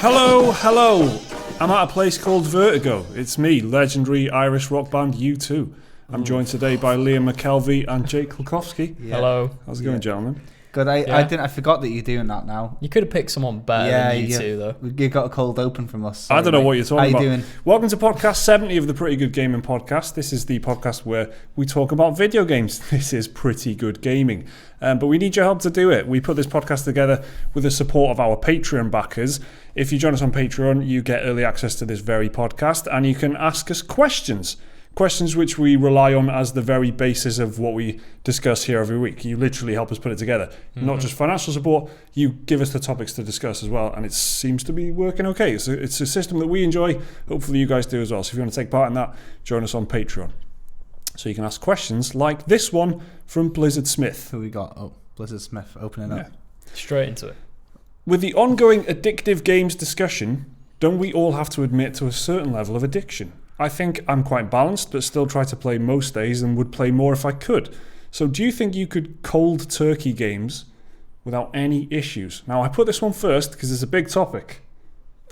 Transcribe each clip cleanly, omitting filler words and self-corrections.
Hello. I'm at a place called Vertigo. It's me, legendary Irish rock band U2. I'm joined today by Liam McKelvey and Jake Kulkowski. Yeah. Hello. How's it going, gentlemen? Good. I forgot that you're doing that now. You could have picked someone better than you two, though. You got a cold open from us. I don't know what you're talking about. How you doing? Welcome to podcast 70 of the Pretty Good Gaming Podcast. This is the podcast where we talk about video games. This is Pretty Good Gaming. But we need your help to do it. We put this podcast together with the support of our Patreon backers. If you join us on Patreon, you get early access to this very podcast and you can ask us questions. Questions which we rely on as the very basis of what we discuss here every week. You literally help us put it together. Not just financial support, you give us the topics to discuss as well, and it seems to be working okay. So it's a system that we enjoy. Hopefully you guys do as well. So if you want to take part in that, join us on Patreon. So you can ask questions like this one from Blizzard Smith. Who we got? Oh, Blizzard Smith opening up. Straight into it. With the ongoing addictive games discussion, don't we all have to admit to a certain level of addiction? I think I'm quite balanced, but still try to play most days and would play more if I could. So do you think you could cold turkey games without any issues? Now, I put this one first because it's a big topic.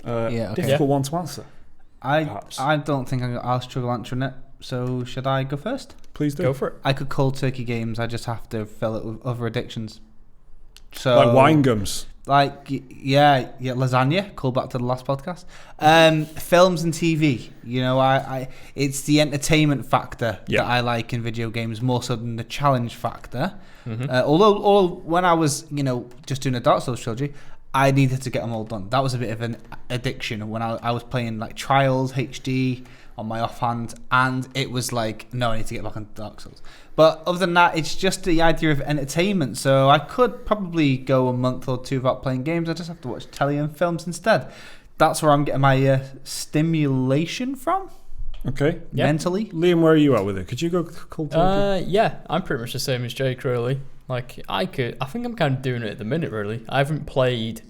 Difficult one to answer. I don't think I'll struggle answering it. So should I go first? Please do. Go for it. I could cold turkey games. I just have to fill it with other addictions. So Like wine gums. Yeah, lasagna. Call back to the last podcast. Films and TV. You know, it's the entertainment factor that I like in video games more so than the challenge factor. Although when I was, just doing a Dark Souls trilogy, I needed to get them all done. That was a bit of an addiction when I was playing like Trials HD on my offhand, and it was like, no, I need to get back on Dark Souls. But other than that, it's just the idea of entertainment. So I could probably go a month or two without playing games. I just have to watch telly and films instead. That's where I'm getting my stimulation from. Okay. Mentally. Liam, where are you at with it? Could you go cold turkey? Yeah, I'm pretty much the same as Jake, really. Like, I think I'm kind of doing it at the minute, really. I haven't played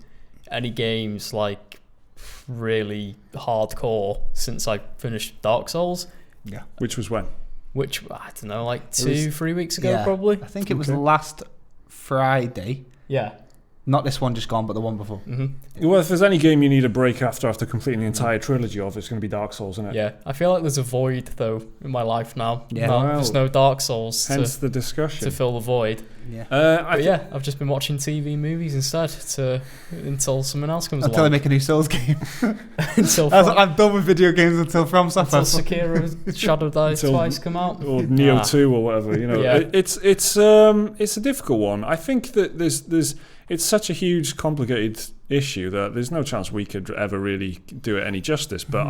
any games, like, really hardcore since I finished Dark Souls. Yeah. Which was when? Which, I don't know, like 2-3 weeks ago, probably. I think it was last Friday. Yeah. Not this one just gone, but the one before. Well, if there's any game you need a break after completing the entire trilogy of, it's going to be Dark Souls, isn't it? Yeah. I feel like there's a void, though, in my life now. Yeah. There's no Dark Souls Hence the discussion. to fill the void. Yeah. I've just been watching TV movies instead until someone else comes until along. they make a new Souls game. I'm done with video games until From Software. Until Sekiro Shadow Die Twice come out. Or Neo 2 or whatever, Yeah. It's a difficult one. I think that it's such a huge, complicated issue that there's no chance we could ever really do it any justice. But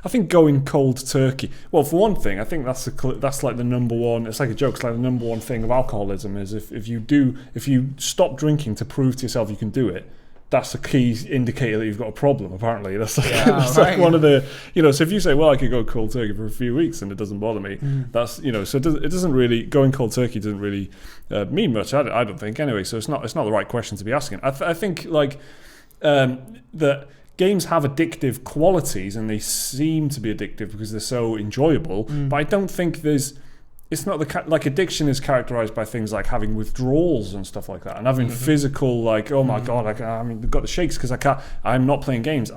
I think going cold turkey. Well, for one thing, I think that's like the number one. It's like a joke. It's like the number one thing of alcoholism is if you stop drinking to prove to yourself you can do it. That's a key indicator that you've got a problem. Apparently, that's like one of the So if you say, well, I could go cold turkey for a few weeks and it doesn't bother me, that's So it doesn't really going cold turkey doesn't really mean much. I don't think anyway. So it's not the right question to be asking. I think like that games have addictive qualities and they seem to be addictive because they're so enjoyable. But I don't think it's not like addiction is characterized by things like having withdrawals and stuff like that, and having physical like, oh my god, I've got the shakes because I'm not playing games.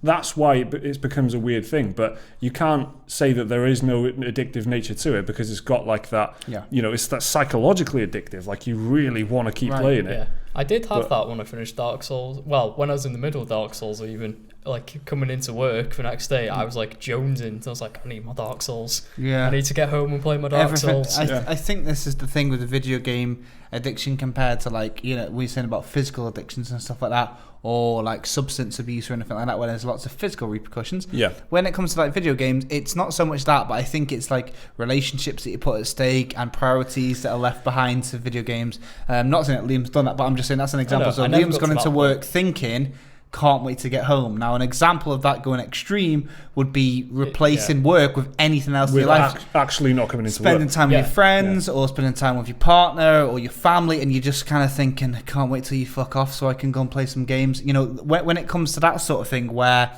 That's why it becomes a weird thing. But you can't say that there is no addictive nature to it because it's got like that. Yeah. It's that psychologically addictive. Like you really want to keep playing it. Yeah. I did have that when I finished Dark Souls. Well, when I was in the middle of Dark Souls, even like coming into work the next day, I was like jonesing. I was like, I need my Dark Souls. Yeah. I need to get home and play my Dark Souls. I think this is the thing with the video game addiction compared to like, we're saying about physical addictions and stuff like that, or like substance abuse or anything like that, where there's lots of physical repercussions. Yeah. When it comes to like video games, it's not so much that, but I think it's like relationships that you put at stake and priorities that are left behind to video games. Not saying that Liam's done that, but I'm just saying that's an example. So Liam's gone into work thinking, can't wait to get home. Now, an example of that going extreme would be replacing work with anything else in your life. Actually not coming into spending work. Time with your friends or spending time with your partner or your family, and you're just kind of thinking, I can't wait till you fuck off so I can go and play some games. When it comes to that sort of thing where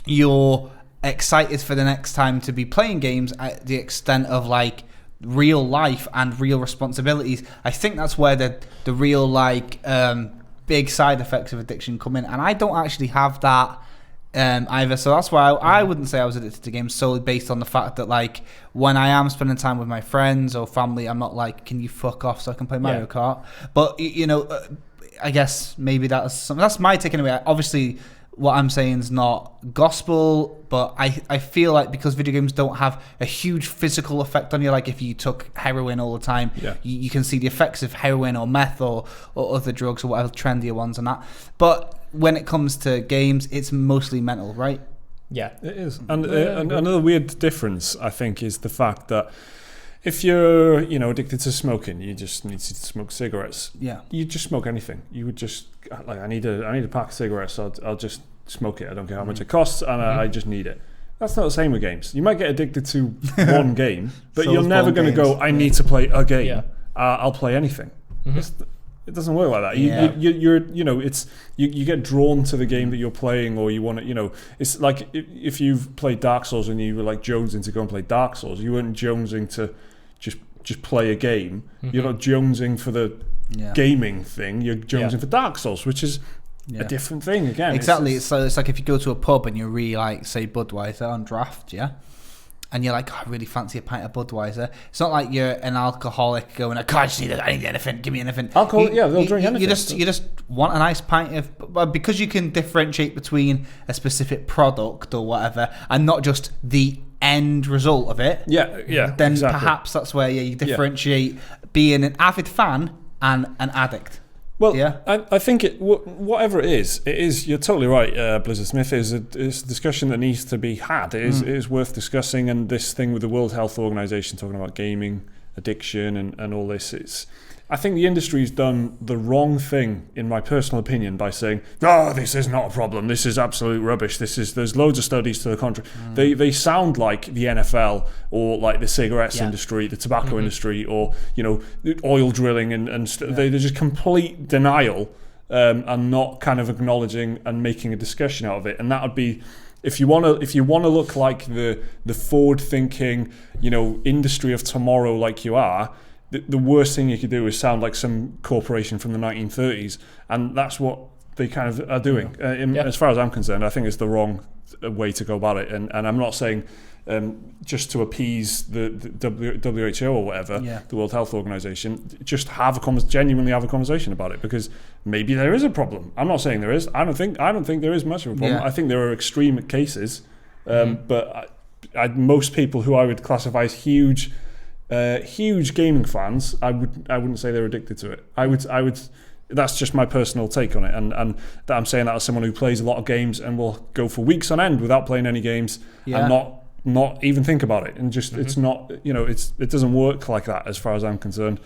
you're excited for the next time to be playing games at the extent of like real life and real responsibilities, I think that's where the real like big side effects of addiction come in, and I don't actually have that either. So that's why I wouldn't say I was addicted to games solely based on the fact that, like, when I am spending time with my friends or family, I'm not like, can you fuck off so I can play Mario Kart? But I guess maybe that's my taking away. Obviously, what I'm saying is not gospel, but I feel like because video games don't have a huge physical effect on you, like if you took heroin all the time, you can see the effects of heroin or meth or other drugs or whatever trendier ones and that. But when it comes to games, it's mostly mental, right? Yeah, it is. And another weird difference, I think, is the fact that if you're, addicted to smoking, you just need to smoke cigarettes. Yeah. You just smoke anything. You would just like, I need a pack of cigarettes. So I'll just smoke it. I don't care how much it costs, and I just need it. That's not the same with games. You might get addicted to one game, but you're never going to go, I need to play a game. Yeah. I'll play anything. It doesn't work like that. You get drawn to the game that you're playing, or you want to, it's like if you've played Dark Souls and you were like jonesing to go and play Dark Souls, you weren't jonesing to just play a game. You're not jonesing for the gaming thing. You're jonesing for Dark Souls, which is a different thing again. Exactly. It's like if you go to a pub and you really like, say, Budweiser on draft, and you're like, I really fancy a pint of Budweiser. It's not like you're an alcoholic going, I just need anything, give me anything. Alcohol, they'll drink anything. You just want a nice pint of, because you can differentiate between a specific product or whatever, and not just the end result of it. Then exactly. Perhaps that's where you differentiate being an avid fan and an addict. Well, I think whatever it is, you're totally right, Blizzard Smith, it's a discussion that needs to be had. It is worth discussing, and this thing with the World Health Organization talking about gaming addiction and all this, I think the industry's done the wrong thing, in my personal opinion, by saying, this is not a problem, this is absolute rubbish, there's loads of studies to the contrary. They sound like the NFL or like the cigarettes industry, the tobacco industry, or oil drilling, and they're just complete denial and not kind of acknowledging and making a discussion out of it. And that would be, if you want to look like the forward thinking industry of tomorrow, like you are, the worst thing you could do is sound like some corporation from the 1930s, and that's what they kind of are doing. As far as I'm concerned, I think it's the wrong way to go about it, and I'm not saying just to appease the WHO or whatever, the World Health Organization. Just genuinely have a conversation about it, because maybe there is a problem. I'm not saying there is. I don't think there is much of a problem. I think there are extreme cases, but most people who I would classify as huge gaming fans, I wouldn't say they're addicted to it. I would. That's just my personal take on it, and that I'm saying that as someone who plays a lot of games and will go for weeks on end without playing any games and not even think about it, and just it's not, it doesn't work like that as far as I'm concerned.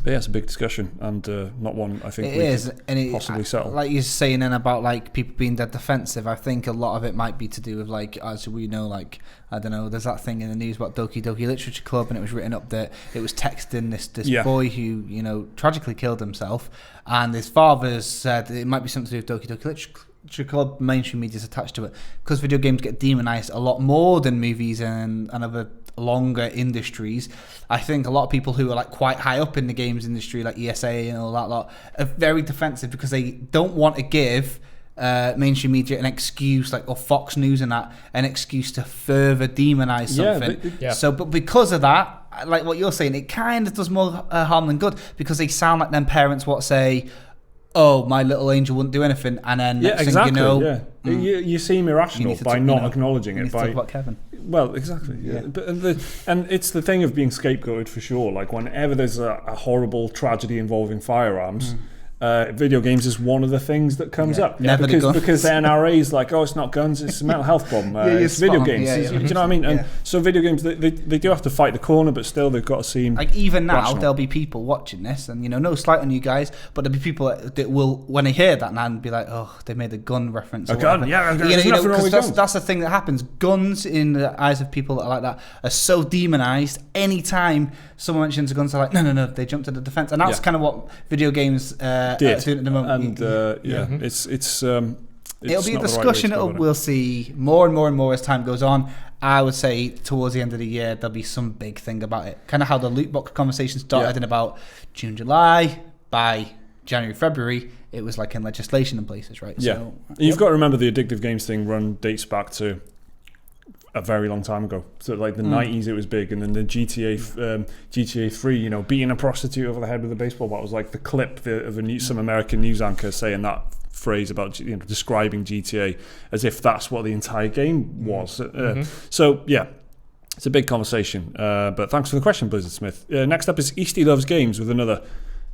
But it's a big discussion, and not one I think we possibly settle. Like you're saying then about like people being dead defensive, I think a lot of it might be to do with, like, as we know, like, I don't know, there's that thing in the news about Doki Doki Literature Club, and it was written up that it was texting this boy who tragically killed himself, and his father said it might be something to do with Doki Doki Literature Club. Mainstream media's attached to it because video games get demonized a lot more than movies and other longer industries. I think a lot of people who are like quite high up in the games industry, like ESA and all that lot, are very defensive because they don't want to give mainstream media an excuse, like, or Fox News and that, an excuse to further demonize something. So, but because of that, like what you're saying, it kind of does more harm than good, because they sound like them parents what say, oh, my little angel wouldn't do anything, and then next thing you know, you seem irrational by not acknowledging it. By talk about Kevin. Well, exactly. But and it's the thing of being scapegoated for sure. Like whenever there's a horrible tragedy involving firearms, video games is one of the things that comes up. Because the NRA is like, oh, it's not guns, it's a mental health problem. It's video games. Do you know what I mean? And so video games, they do have to fight the corner, but still they've got to seem like, even now rational. There'll be people watching this, and no slight on you guys, but there'll be people that will, when they hear that now, be like, oh, they made a gun reference. A gun, because that's the thing that happens. Guns in the eyes of people that are like that are so demonized. Anytime someone mentions a gun, they're like, no, they jump to the defense, and that's kind of what video games doing at the moment. And it's it'll be a discussion that we'll see more and more as time goes on. I would say towards the end of the year there'll be some big thing about it, kind of how the loot box conversation started in about June, July. By January, February, it was like in legislation in places, right? Yeah. So, You've got to remember the addictive games thing dates back to a very long time ago. So like the 90s it was big, and then the GTA 3, beating a prostitute over the head with a baseball bat was like the clip of some American news anchor saying that phrase about describing GTA as if that's what the entire game was. So yeah, it's a big conversation. But thanks for the question, Blizzard Smith. Next up is Easty Loves Games with another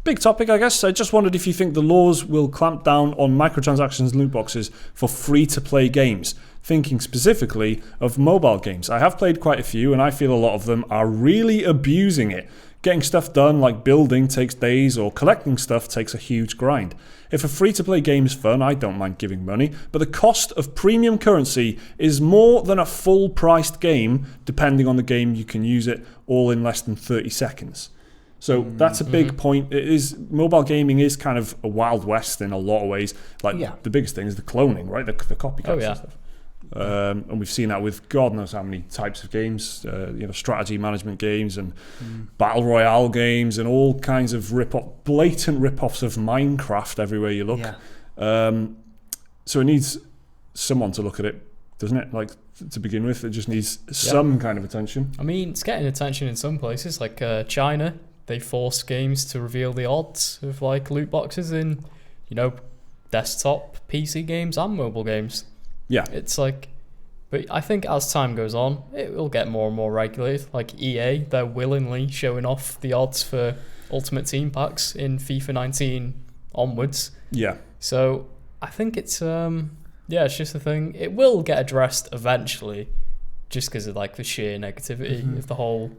big topic, I guess. I just wondered if you think the laws will clamp down on microtransactions and loot boxes for free-to-play games, thinking specifically of mobile games. I have played quite a few, and I feel a lot of them are really abusing it. Getting stuff done like building takes days, or collecting stuff takes a huge grind. If a free-to-play game is fun, I don't mind giving money, but the cost of premium currency is more than a full-priced game. Depending on the game, you can use it all in less than 30 seconds. So that's a big point. Mobile gaming is kind of a wild west in a lot of ways. The biggest thing is the cloning, right? The copycats and stuff. And we've seen that with God knows how many types of games, strategy management games and battle royale games and all kinds of blatant rip-offs of Minecraft everywhere you look. So it needs someone to look at it, doesn't it? Like, to begin with, it just needs some kind of attention. I mean, it's getting attention in some places, like China. They force games to reveal the odds of like loot boxes in, desktop, PC games and mobile games. Yeah. It's like, but I think as time goes on, it will get more and more regulated. Like EA, they're willingly showing off the odds for Ultimate Team packs in FIFA 19 onwards. Yeah. So I think it's it's just a thing. It will get addressed eventually, just because of like the sheer negativity of the whole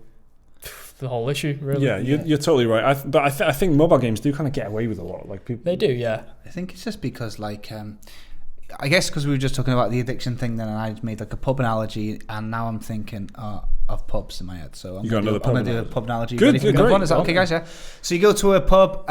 issue, really. Yeah, you're totally right. I think mobile games do kind of get away with a lot. Like people, they do, yeah. I think it's just because, like, I guess because we were just talking about the addiction thing, then, and I made like a pub analogy, and now I'm thinking of pubs in my head. So I'm going to do a pub analogy. Good, Is that okay, guys? Yeah. So you go to a pub.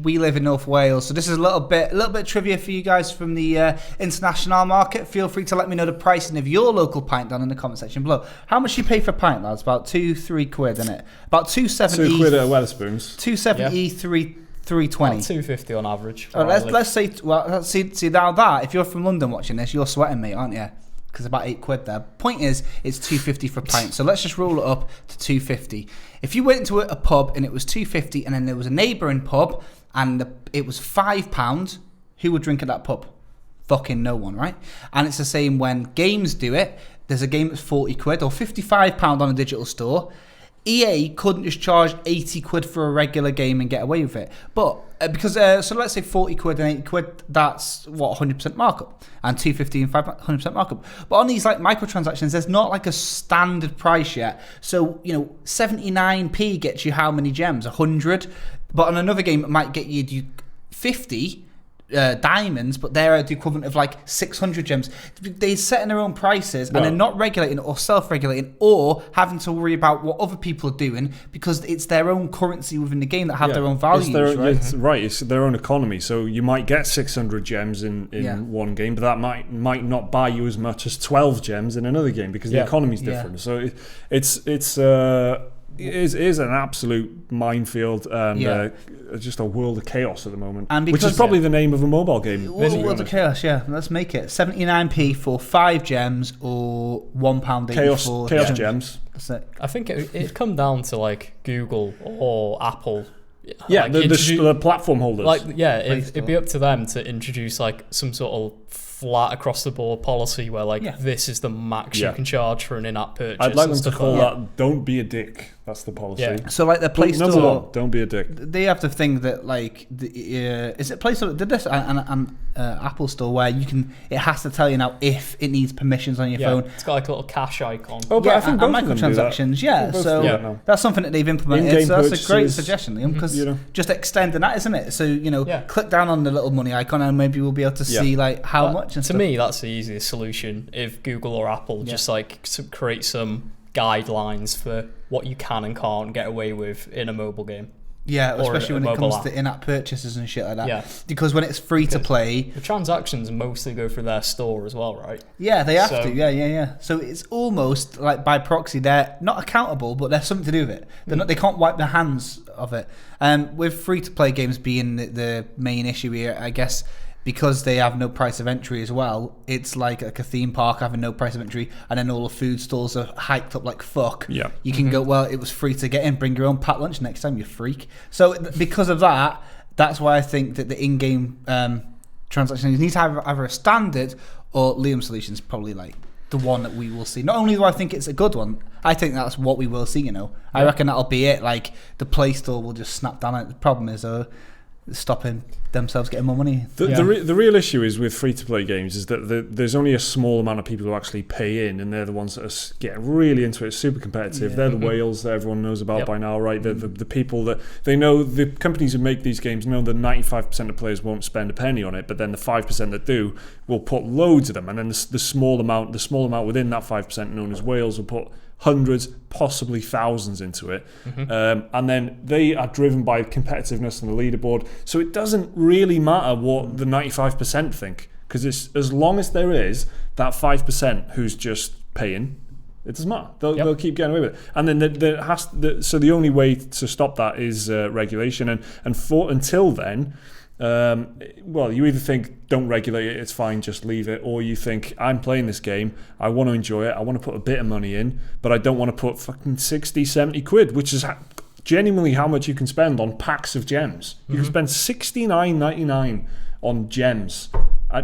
We live in North Wales, so this is a little bit trivia for you guys from the international market. Feel free to let me know the pricing of your local pint down in the comment section below. How much you pay for a pint, lads? About 2-3 quid, isn't it? About 2.70. 2 quid at Wetherspoons. 2.70, 3.20. 250 on average. Let's say, well, see now that if you're from London watching this, you're sweating, mate, aren't you? Because about 8 quid there. Point is, it's 2.50 for a pint. So let's just roll it up to 2.50. If you went into a pub and it was 2.50, and then there was a neighbouring pub and it was £5, who would drink at that pub? Fucking no one, right? And it's the same when games do it. There's a game that's 40 quid or £55 on a digital store. EA couldn't just charge 80 quid for a regular game and get away with it. But because, so let's say 40 quid and 80 quid, that's what, 100% markup. And 250 and 100% markup. But on these like microtransactions, there's not like a standard price yet. So, 79p gets you how many gems? 100. But on another game, it might get you 50 diamonds, but they're the equivalent of like 600 gems. They're setting their own prices, and they're not regulating or self-regulating or having to worry about what other people are doing, because it's their own currency within the game that have their own values. It's their own economy. So you might get 600 gems in one game, but that might not buy you as much as 12 gems in another game because the economy's different. So it is an absolute minefield and just a world of chaos at the moment, which is probably the name of a mobile game. World of chaos, yeah. Let's make it 79p for 5 gems or £1.80 for chaos gems. That's it. I think it'd come down to like Google or Apple. Yeah, like the platform holders. Like, it'd be up to them to introduce like some sort of flat across the board policy where like this is the max you can charge for an in-app purchase. I'd like them to call that "Don't be a dick." That's the policy. Yeah. So like the Play Store, number one, don't be a dick. They have the thing that like is it Play Store did this and Apple Store where it has to tell you now if it needs permissions on your phone. It's got like a little cache icon. Oh, but I think both microtransactions. So that's something that they've implemented. So that's a great suggestion, Liam, because just extending that, isn't it? So click down on the little money icon and maybe we'll be able to see like how much. To me, that's the easiest solution. If Google or Apple just like create some guidelines for what you can and can't get away with in a mobile game. Yeah, Or especially a when it mobile comes app. to in-app purchases and shit like that. Yeah. Because when it's free to play, The transactions mostly go through their store as well, right? yeah, they have So- to. Yeah. So it's almost like by proxy, they're not accountable, but there's something to do with it. They're not. They can't wipe their hands of it. With free-to-play games being the main issue here, I guess. Because they have no price of entry as well, it's like a theme park having no price of entry, and then all the food stalls are hyped up like fuck. Yeah. You can go, well, it was free to get in, bring your own packed lunch next time, you freak. So because of that, that's why I think that the in-game transactions need to have either a standard or Liam Solutions probably like the one that we will see. Not only do I think it's a good one, I think that's what we will see, you know. I reckon that'll be it. Like, the Play Store will just snap down it. The problem is, stopping themselves getting more money. The real issue is with free-to-play games is that there's only a small amount of people who actually pay in, and they're the ones that are getting really into it, super competitive. Yeah. They're the whales that everyone knows about by now, right? They're the people that they know, the companies who make these games know that 95% of players won't spend a penny on it, but then the 5% that do will put loads of them, and then the small amount within that 5% known as whales will put hundreds, possibly thousands into it. And then they are driven by competitiveness on the leaderboard. So it doesn't really matter what the 95% think, because as long as there is that 5% who's just paying, it doesn't matter. They'll keep getting away with it. And then so the only way to stop that is regulation. And until then, well, you either think don't regulate it, it's fine, just leave it, or you think I'm playing this game, I want to enjoy it, I want to put a bit of money in, but I don't want to put fucking 60, 70 quid, which is genuinely how much you can spend on packs of gems. You can spend $69.99 on gems.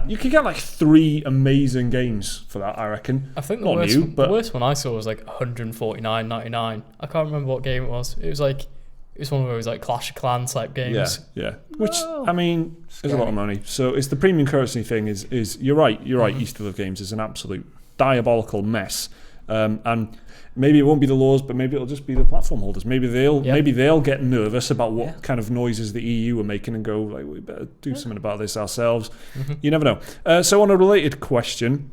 You could get like 3 amazing games for that, I reckon. I think the worst one I saw was like $149.99. I can't remember what game it was. It was one of those like Clash of Clans type games. Yeah. Which, I mean, is a lot of money. So it's the premium currency thing is you're right. East of Games is an absolute diabolical mess. And maybe it won't be the laws, but maybe it'll just be the platform holders. Maybe they'll get nervous about what kind of noises the EU are making and go, like, we better do something about this ourselves. You never know. So on a related question,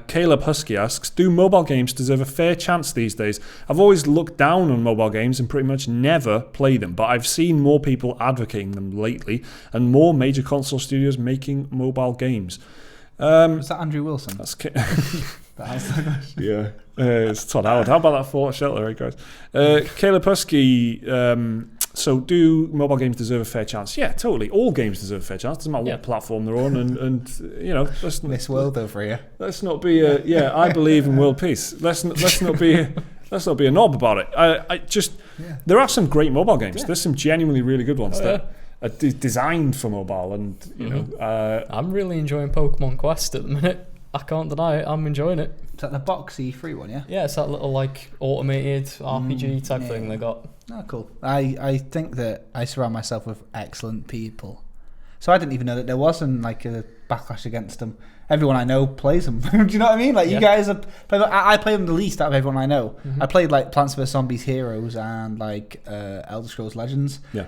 Caleb Husky asks, do mobile games deserve a fair chance these days? I've always looked down on mobile games and pretty much never play them, but I've seen more people advocating them lately and more major console studios making mobile games. Was that Andrew Wilson? That's Yeah. It's Todd Howard. How about that thought shelter, right, guys? Caleb Husky, so do mobile games deserve a fair chance? Yeah, totally. All games deserve a fair chance. Doesn't matter what platform they're on, and you know, this world over here. Let's not be I believe in world peace. Let's not be a knob about it. There are some great mobile games. Yeah. There's some genuinely really good ones that are designed for mobile, and you know. I'm really enjoying Pokemon Quest at the minute. I can't deny it. I'm enjoying it. Is that the boxy free one? Yeah. Yeah, it's that little like automated RPG type thing they got. Oh, cool. I think that I surround myself with excellent people, so I didn't even know that there wasn't like a backlash against them. Everyone I know plays them. Do you know what I mean? Like you guys are. I play them the least out of everyone I know. I played like Plants vs Zombies Heroes and like Elder Scrolls Legends. Yeah.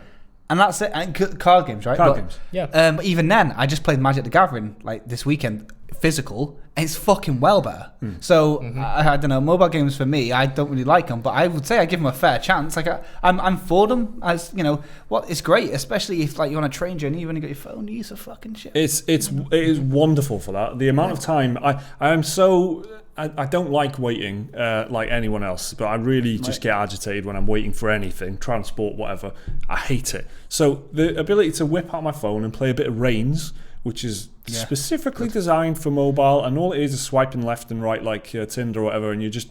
And that's it. And card games, right? Card games. Yeah. But even then, I just played Magic the Gathering like this weekend, physical, and it's fucking well better. So I don't know. Mobile games for me, I don't really like them, but I would say I give them a fair chance. Like I'm for them. As you know, it's great, especially if like you're on a train journey, you've only got your phone. Use the fucking shit. It is wonderful for that. The amount of time I don't like waiting like anyone else, but I really just get agitated when I'm waiting for anything, transport, whatever. I hate it. So the ability to whip out my phone and play a bit of Reigns, which is specifically designed for mobile, and all it is swiping left and right like Tinder or whatever, and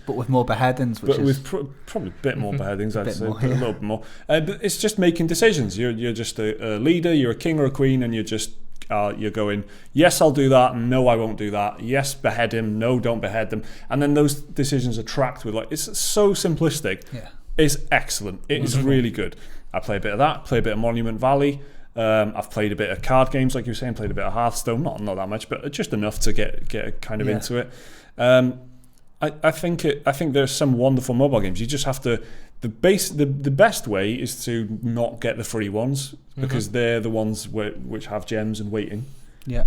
but with more beheadings, probably a bit more beheadings, I'd say, a little bit more. But it's just making decisions. You're just a leader, you're a king or a queen, and you're just you're going, yes, I'll do that, no, I won't do that. Yes, behead him, no, don't behead them. And then those decisions are tracked with it's so simplistic. Yeah. It's excellent. It is really good. I play a bit of that, play a bit of Monument Valley. I've played a bit of card games, like you were saying, played a bit of Hearthstone, not that much, but just enough to get kind of into it. I think there's some wonderful mobile games. You just have to the best way is to not get the free ones, because they're the ones which have gems and waiting. Yeah.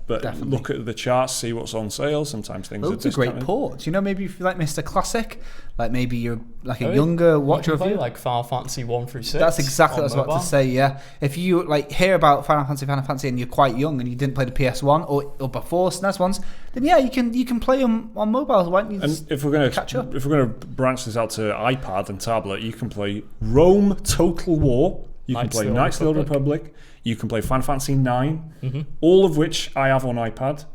But definitely. look at the charts, see what's on sale. Sometimes things Loads are of great discounted. ports. You know, maybe if you like Mr. Classic, like maybe you're like a Oh, younger watcher You of can play you. like Final Fantasy 1 through 6. That's exactly what I was on about to mobile. say. Yeah, if you like hear about Final Fantasy, and you're quite young and you didn't play the PS1 or before SNES ones, then yeah, you can play them on mobile. Why don't you? And if we're going catch up. to branch this out to iPad and tablet, you can play Rome Total War. You can play Knights of the Old Republic. You can play Final Fantasy 9, all of which I have on iPad.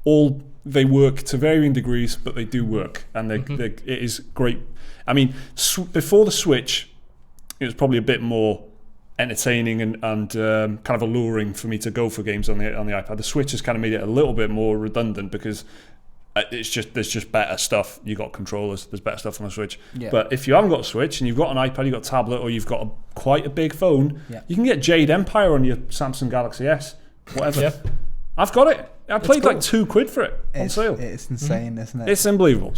All they work to varying degrees, but they do work, and it is great. I mean, before the Switch, it was probably a bit more entertaining and kind of alluring for me to go for games on the iPad. The Switch has kind of made it a little bit more redundant because there's just better stuff. You got controllers. There's better stuff on the Switch. Yeah. But if you haven't got a Switch and you've got an iPad, you've got a tablet, or you've got quite a big phone, you can get Jade Empire on your Samsung Galaxy S, whatever. Yeah. I've got it. I played cool. like £2 for it on sale. It's insane, isn't it? It's unbelievable.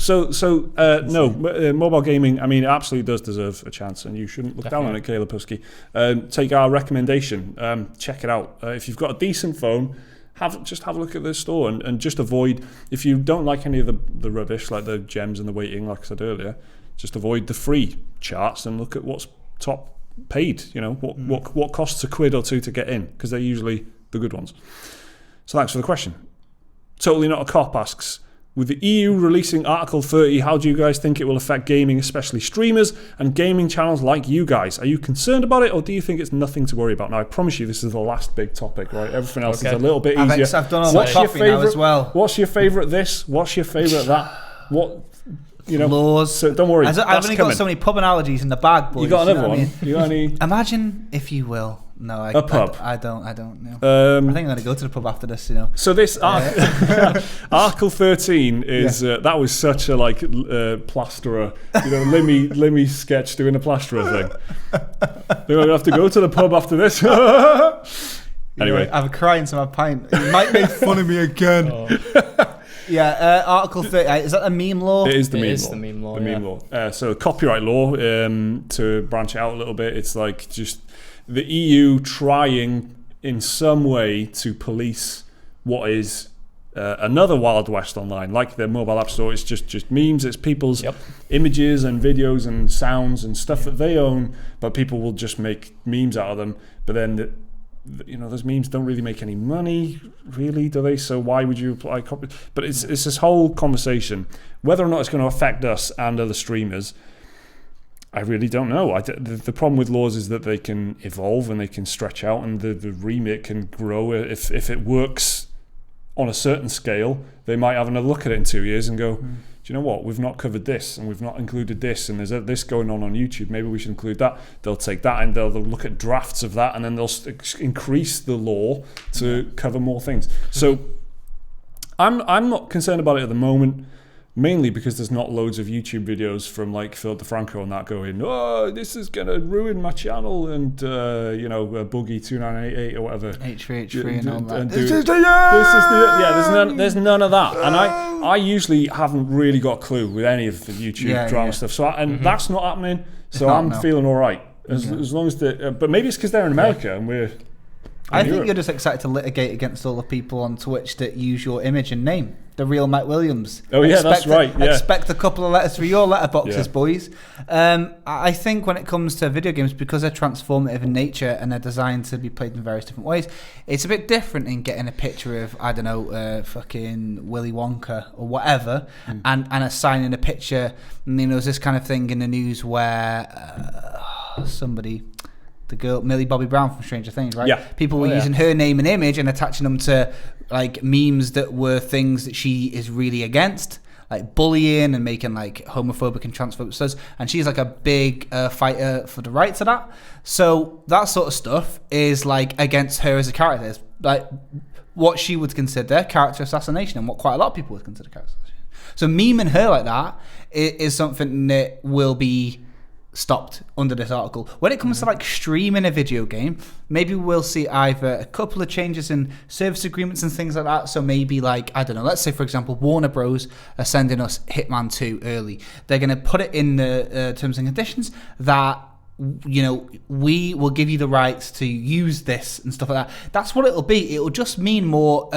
Mobile gaming, I mean, it absolutely does deserve a chance, and you shouldn't look down on it, Caleb Husky. Take our recommendation. Check it out. If you've got a decent phone, have a look at the store and just avoid, if you don't like any of the rubbish, like the gems and the waiting, like I said earlier, just avoid the free charts and look at what's top paid. You know, what costs £1 or £2 to get in, because they're usually the good ones. So thanks for the question. Totally Not a Cop asks, with the EU releasing Article 30, how do you guys think it will affect gaming, especially streamers and gaming channels like you guys? Are you concerned about it, or do you think it's nothing to worry about? Now, I promise you this is the last big topic, right? Everything else is a little bit easier. I've done all my coffee now as well. What's your favourite this? What's your favourite that? What, you know? Laws. So don't worry, I've that's only coming. got so many pub analogies in the bag, boys. You got another know what one? I mean? You got any? Imagine, if you will. No, A pub. I don't know. I I think I'm going to go to the pub after this, you know. So this Article 13 is that was such a plasterer, you know, Limmy sketch doing a plasterer thing. They're going to have to go to the pub after this. Anyway, I'm crying to my pint. You might make fun of me again. Yeah, Article 30. Is that a meme law? it is the It meme is law. the meme law, The meme yeah. law. So copyright law. To branch it out a little bit, it's like just the EU trying in some way to police what is another Wild West online, like their mobile app store. It's just memes. It's people's images and videos and sounds and stuff that they own, but people will just make memes out of them. But then, those memes don't really make any money, really, do they? So why would you apply copy? But it's this whole conversation. Whether or not it's going to affect us and other streamers, I really don't know. The problem with laws is that they can evolve and they can stretch out, and the remit can grow. If it works on a certain scale, they might have another look at it in 2 years and go, do you know what? We've not covered this, and we've not included this, and there's this going on YouTube. Maybe we should include that. They'll take that and they'll look at drafts of that, and then they'll increase the law to cover more things. So I'm not concerned about it at the moment. Mainly because there's not loads of YouTube videos from like Phil DeFranco and that going, oh, this is going to ruin my channel, and Boogie 2988 or whatever. H3 and all that. There's none of that. And I usually haven't really got a clue with any of the YouTube drama stuff. So that's not happening. So I'm feeling all right. As long as but maybe it's because they're in America and we're I think you're just excited to litigate against all the people on Twitch that use your image and name. The real Matt Williams. Oh, yeah, that's right. Yeah. Expect a couple of letters for your letterboxes, boys. I think when it comes to video games, because they're transformative in nature and they're designed to be played in various different ways, it's a bit different in getting a picture of, I don't know, fucking Willy Wonka or whatever, and assigning a picture. And, there's this kind of thing in the news where somebody... the girl Millie Bobby Brown from Stranger Things, right? Yeah. People were using her name and image and attaching them to like memes that were things that she is really against, like bullying and making like homophobic and transphobic stuff. And she's like a big fighter for the rights of that. So that sort of stuff is like against her as a character. It's like what she would consider character assassination and what quite a lot of people would consider character assassination. So memeing her like that is something that will be stopped under this article. When it comes to like streaming a video game, maybe we'll see either a couple of changes in service agreements and things like that. So maybe like, I don't know, let's say for example Warner Bros are sending us Hitman 2 early. They're going to put it in the terms and conditions that we will give you the rights to use this and stuff like that. That's what it'll be. It'll just mean more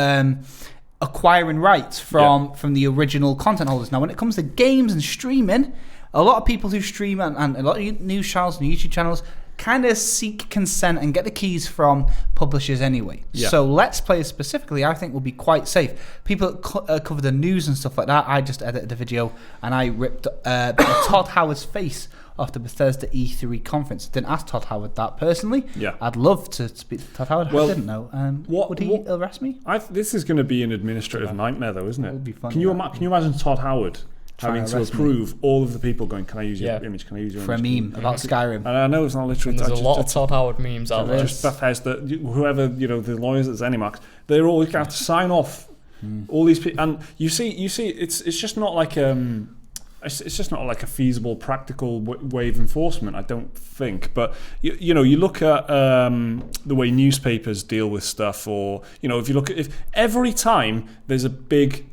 acquiring rights from the original content holders. Now, when it comes to games and streaming, a lot of people who stream and a lot of news channels and YouTube channels kind of seek consent and get the keys from publishers anyway. Yeah. So Let's Play specifically, I think, will be quite safe. People that cover the news and stuff like that, I just edited a video and I ripped Todd Howard's face off the Bethesda E3 conference. Didn't ask Todd Howard that personally. Yeah. I'd love to speak to Todd Howard. Well, I didn't know. Would he arrest me? This is going to be an administrative nightmare, though, isn't it? It would be fun. Can you imagine Todd Howard having to approve all of the people going, can I use your image? Can I use your for image? a meme about Skyrim? And I know it's not literally. And there's a lot of Todd Howard memes out there. Just Bethesda, whoever, the lawyers at ZeniMax, they're all going to have to sign off all these people. And you see, it's just not like it's just not like a feasible, practical way of enforcement, I don't think. But you look at the way newspapers deal with stuff, or if every time there's a big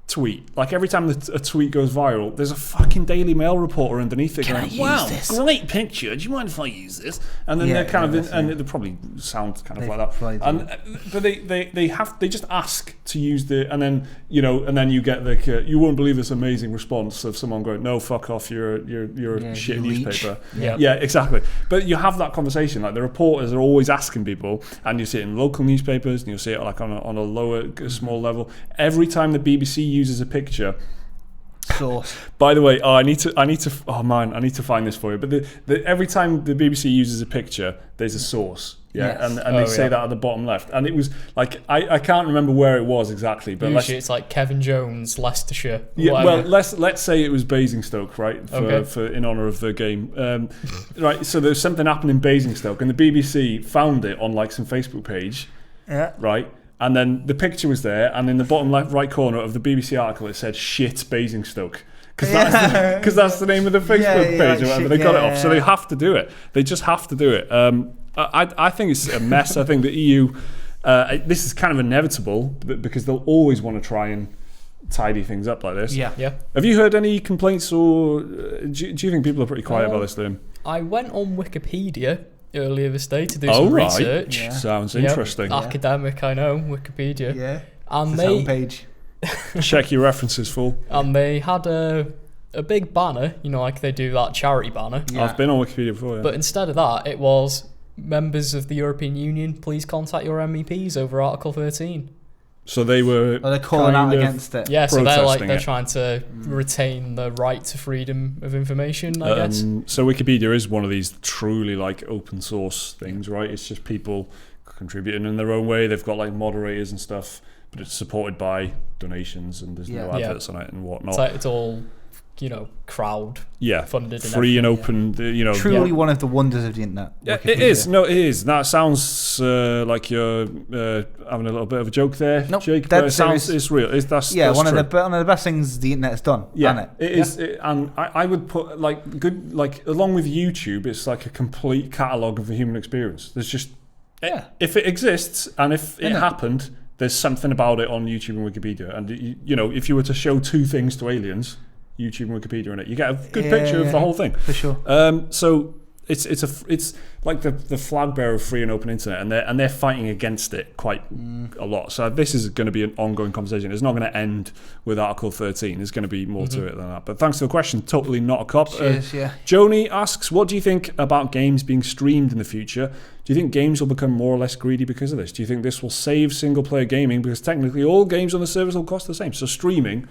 tweet, like every time a tweet goes viral, there's a fucking Daily Mail reporter underneath it going, wow, great picture, do you mind if I use this? And then they're kind of and they probably sound kind of like that, but they just ask to use and then you get the you won't believe this amazing response of someone going, no, fuck off, you're a shit newspaper. Yeah, exactly. But you have that conversation, like the reporters are always asking people, and you see it in local newspapers, and you'll see it like on a lower, small level. Every time the BBC uses a picture. Source. By the way, I need to find this for you. But every time the BBC uses a picture, there's a source. Yeah, yes. and they say that at the bottom left. And it was like I can't remember where it was exactly, but usually it's like Kevin Jones, Leicestershire. Yeah, well, let's say it was Basingstoke, right? For in honour of the game, right? So there's something happened in Basingstoke, and the BBC found it on like some Facebook page, right? And then the picture was there, and in the bottom left right corner of the BBC article, it said "shit Basingstoke" because that's the name of the Facebook page or whatever. They got it off, so they have to do it. They just have to do it. I think it's a mess. I think the EU. This is kind of inevitable because they'll always want to try and tidy things up like this. Yeah. Have you heard any complaints, or do you think people are pretty quiet about this, Liam? I went on Wikipedia earlier this day to do some research. Yeah. Sounds interesting. Academic, I know, Wikipedia. Yeah. And they homepage. Check your references, fool. And they had a big banner, like they do that charity banner. Yeah. I've been on Wikipedia before. Yeah. But instead of that, it was members of the European Union, please contact your MEPs over Article 13. So they were. They're calling out against it. Yeah, so they're trying to retain the right to freedom of information, I guess. So Wikipedia is one of these truly like open source things, right? It's just people contributing in their own way. They've got like moderators and stuff, but it's supported by donations, and there's no adverts on it and whatnot. It's all crowd funded, free and open. Truly one of the wonders of the internet. Yeah, it is. No, it is. That sounds like you're having a little bit of a joke there, nope, Jake. But it's real. That's one true. of the best things the internet's done. Yeah, it is. And I would put along with YouTube, it's like a complete catalogue of the human experience. There's just if it exists and if it happened, there's something about it on YouTube and Wikipedia. And if you were to show two things to aliens, YouTube and Wikipedia in it, you get a good picture of the whole thing for sure. So it's like the flag bearer of free and open internet, and they're fighting against it quite a lot. So this is going to be an ongoing conversation. It's not going to end with Article 13. There's going to be more to it than that. But thanks for the question. Totally not a cop. Joni asks, what do you think about games being streamed in the future? Do you think games will become more or less greedy because of this? Do you think this will save single player gaming, because technically all games on the service will cost the same? So streaming.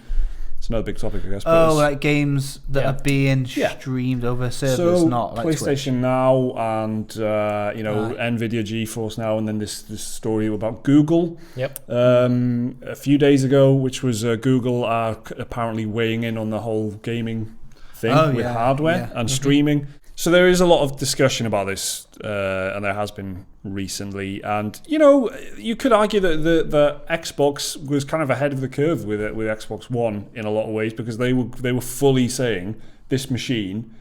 It's another big topic, I guess. Like games that are being streamed over servers, not like PlayStation Twitch. Now and Nvidia GeForce Now, and then this story about Google. Yep. A few days ago, which was Google are apparently weighing in on the whole gaming thing with hardware and streaming. So there is a lot of discussion about this, and there has been recently. And you could argue that the Xbox was kind of ahead of the curve with Xbox One in a lot of ways, because they were fully saying this machine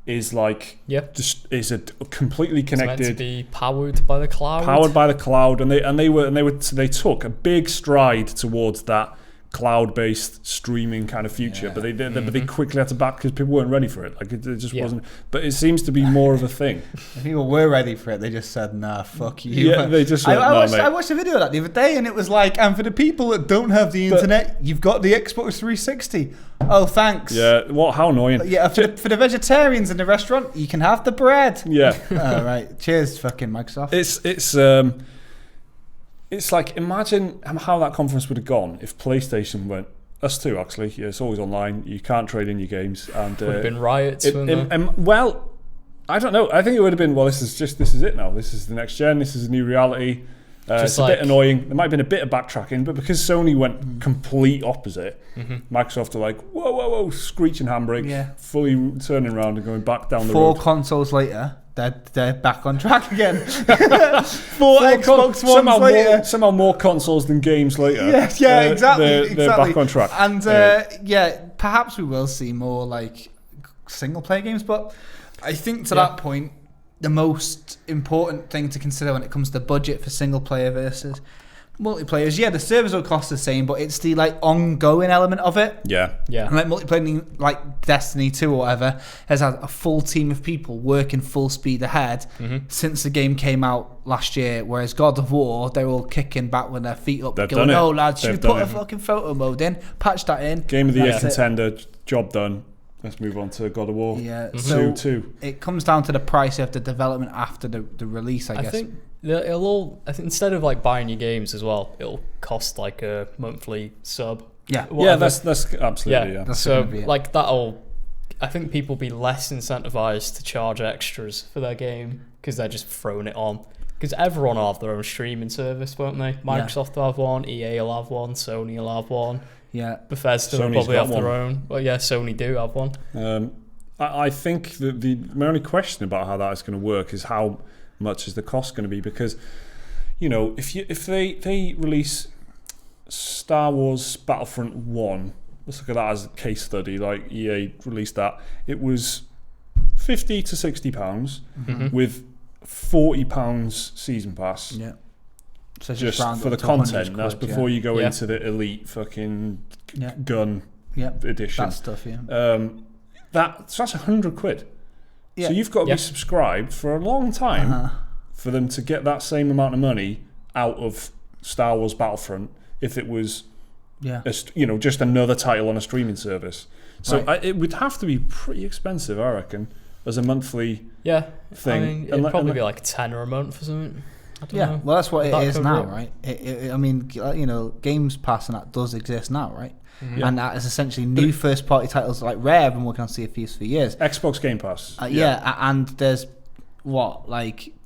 is like is a completely connected, it's meant to be powered by the cloud. And they took a big stride towards that cloud-based streaming kind of future, but they quickly had to back because people weren't ready for it. Like it just wasn't. But it seems to be more of a thing. If people were ready for it, they just said, "Nah, fuck you." Yeah, they just. I watched a video of that the other day, and it was like, and for the people that don't have the internet, you've got the Xbox 360. Oh, thanks. Yeah. What? How annoying. Yeah. For the vegetarians in the restaurant, you can have the bread. Yeah. All right. Cheers, fucking Microsoft. It's like, imagine how that conference would have gone if PlayStation went, us too, actually. Yeah, it's always online. You can't trade in your games. And would have been riots. Well, I don't know. I think it would have been, well, this is it now. This is the next gen. This is a new reality. It's a bit annoying. There might have been a bit of backtracking, but because Sony went complete opposite, Microsoft are like, whoa, screeching handbrake, fully turning around and going back down the road. 4 consoles later, they're back on track again. 4 Xbox Ones later. Somehow more consoles than games later. Yeah, exactly. They're back on track. And perhaps we will see more like single player games, but I think to that point, the most important thing to consider when it comes to budget for single player versus multiplayer is, the servers will cost the same, but it's the like ongoing element of it. Yeah. And like multiplayer, like Destiny 2 or whatever, has had a full team of people working full speed ahead since the game came out last year. Whereas God of War, they're all kicking back with their feet up, going, "Oh lads, should we put a fucking photo mode in? Patch that in." Game of the year contender, job done. Let's move on to God of War. Yeah, so it comes down to the price of the development after the release, I guess. I think instead of like buying your games as well, it'll cost like a monthly sub. Yeah, that's absolutely That's so like I think people will be less incentivized to charge extras for their game because they're just throwing it on. Because everyone will have their own streaming service, won't they? Microsoft will have one, EA will have one, Sony will have one. Yeah, Bethesda will probably have their own. Well, Sony do have one. I think my only question about how that is going to work is how much is the cost going to be, because if they release Star Wars Battlefront 1, let's look at that as a case study. Like EA released that, it was £50 to £60 with £40 season pass. Yeah. So just for the content. That's before you go into the elite fucking gun edition. That stuff, that's £100. Yeah. So you've got to be subscribed for a long time for them to get that same amount of money out of Star Wars Battlefront if it was just another title on a streaming service. So it would have to be pretty expensive, I reckon, as a monthly thing. I mean, it'd probably be like $10 a month or something. Well, that's what it is now, right? I mean, Games Pass and that does exist now, right? And that is essentially new first-party titles like Rare have been working on Sea of Thieves for years. Xbox Game Pass. And there's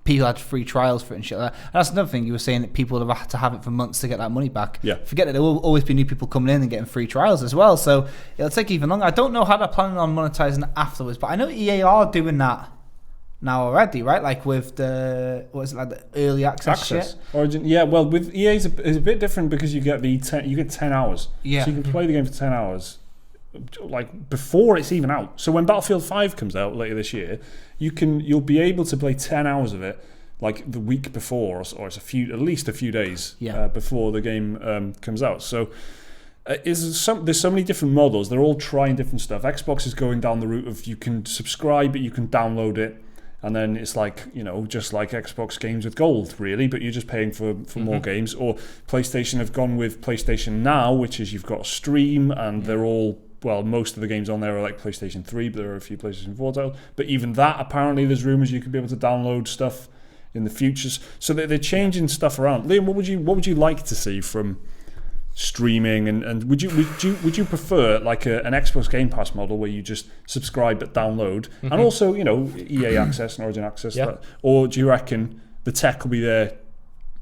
people had free trials for it and shit like that. And that's another thing you were saying, that people have had to have it for months to get that money back. Yeah. Forget that there will always be new people coming in and getting free trials as well. So it'll take even longer. I don't know how they're planning on monetizing it afterwards, but I know EA are doing that now already, right? Like with the the early access shit? Origin, well, with EA it's a bit different because you get 10 hours. Yeah. So you can play the game for 10 hours like before it's even out. So when Battlefield 5 comes out later this year, you'll be able to play 10 hours of it like the week before, or it's at least a few days before the game comes out. So there's so many different models. They're all trying different stuff. Xbox is going down the route of you can subscribe but you can download it, and then it's like, just like Xbox games with gold, really, but you're just paying for more games. Or PlayStation have gone with PlayStation Now, which is you've got a stream, and they're all, well, most of the games on there are like PlayStation 3, but there are a few PlayStation 4 titles. But even that, apparently, there's rumours you could be able to download stuff in the future. So they're changing stuff around. Liam, what would you like to see from streaming, and would you prefer like an Xbox Game Pass model where you just subscribe but download, and also EA access and Origin access, or do you reckon the tech will be there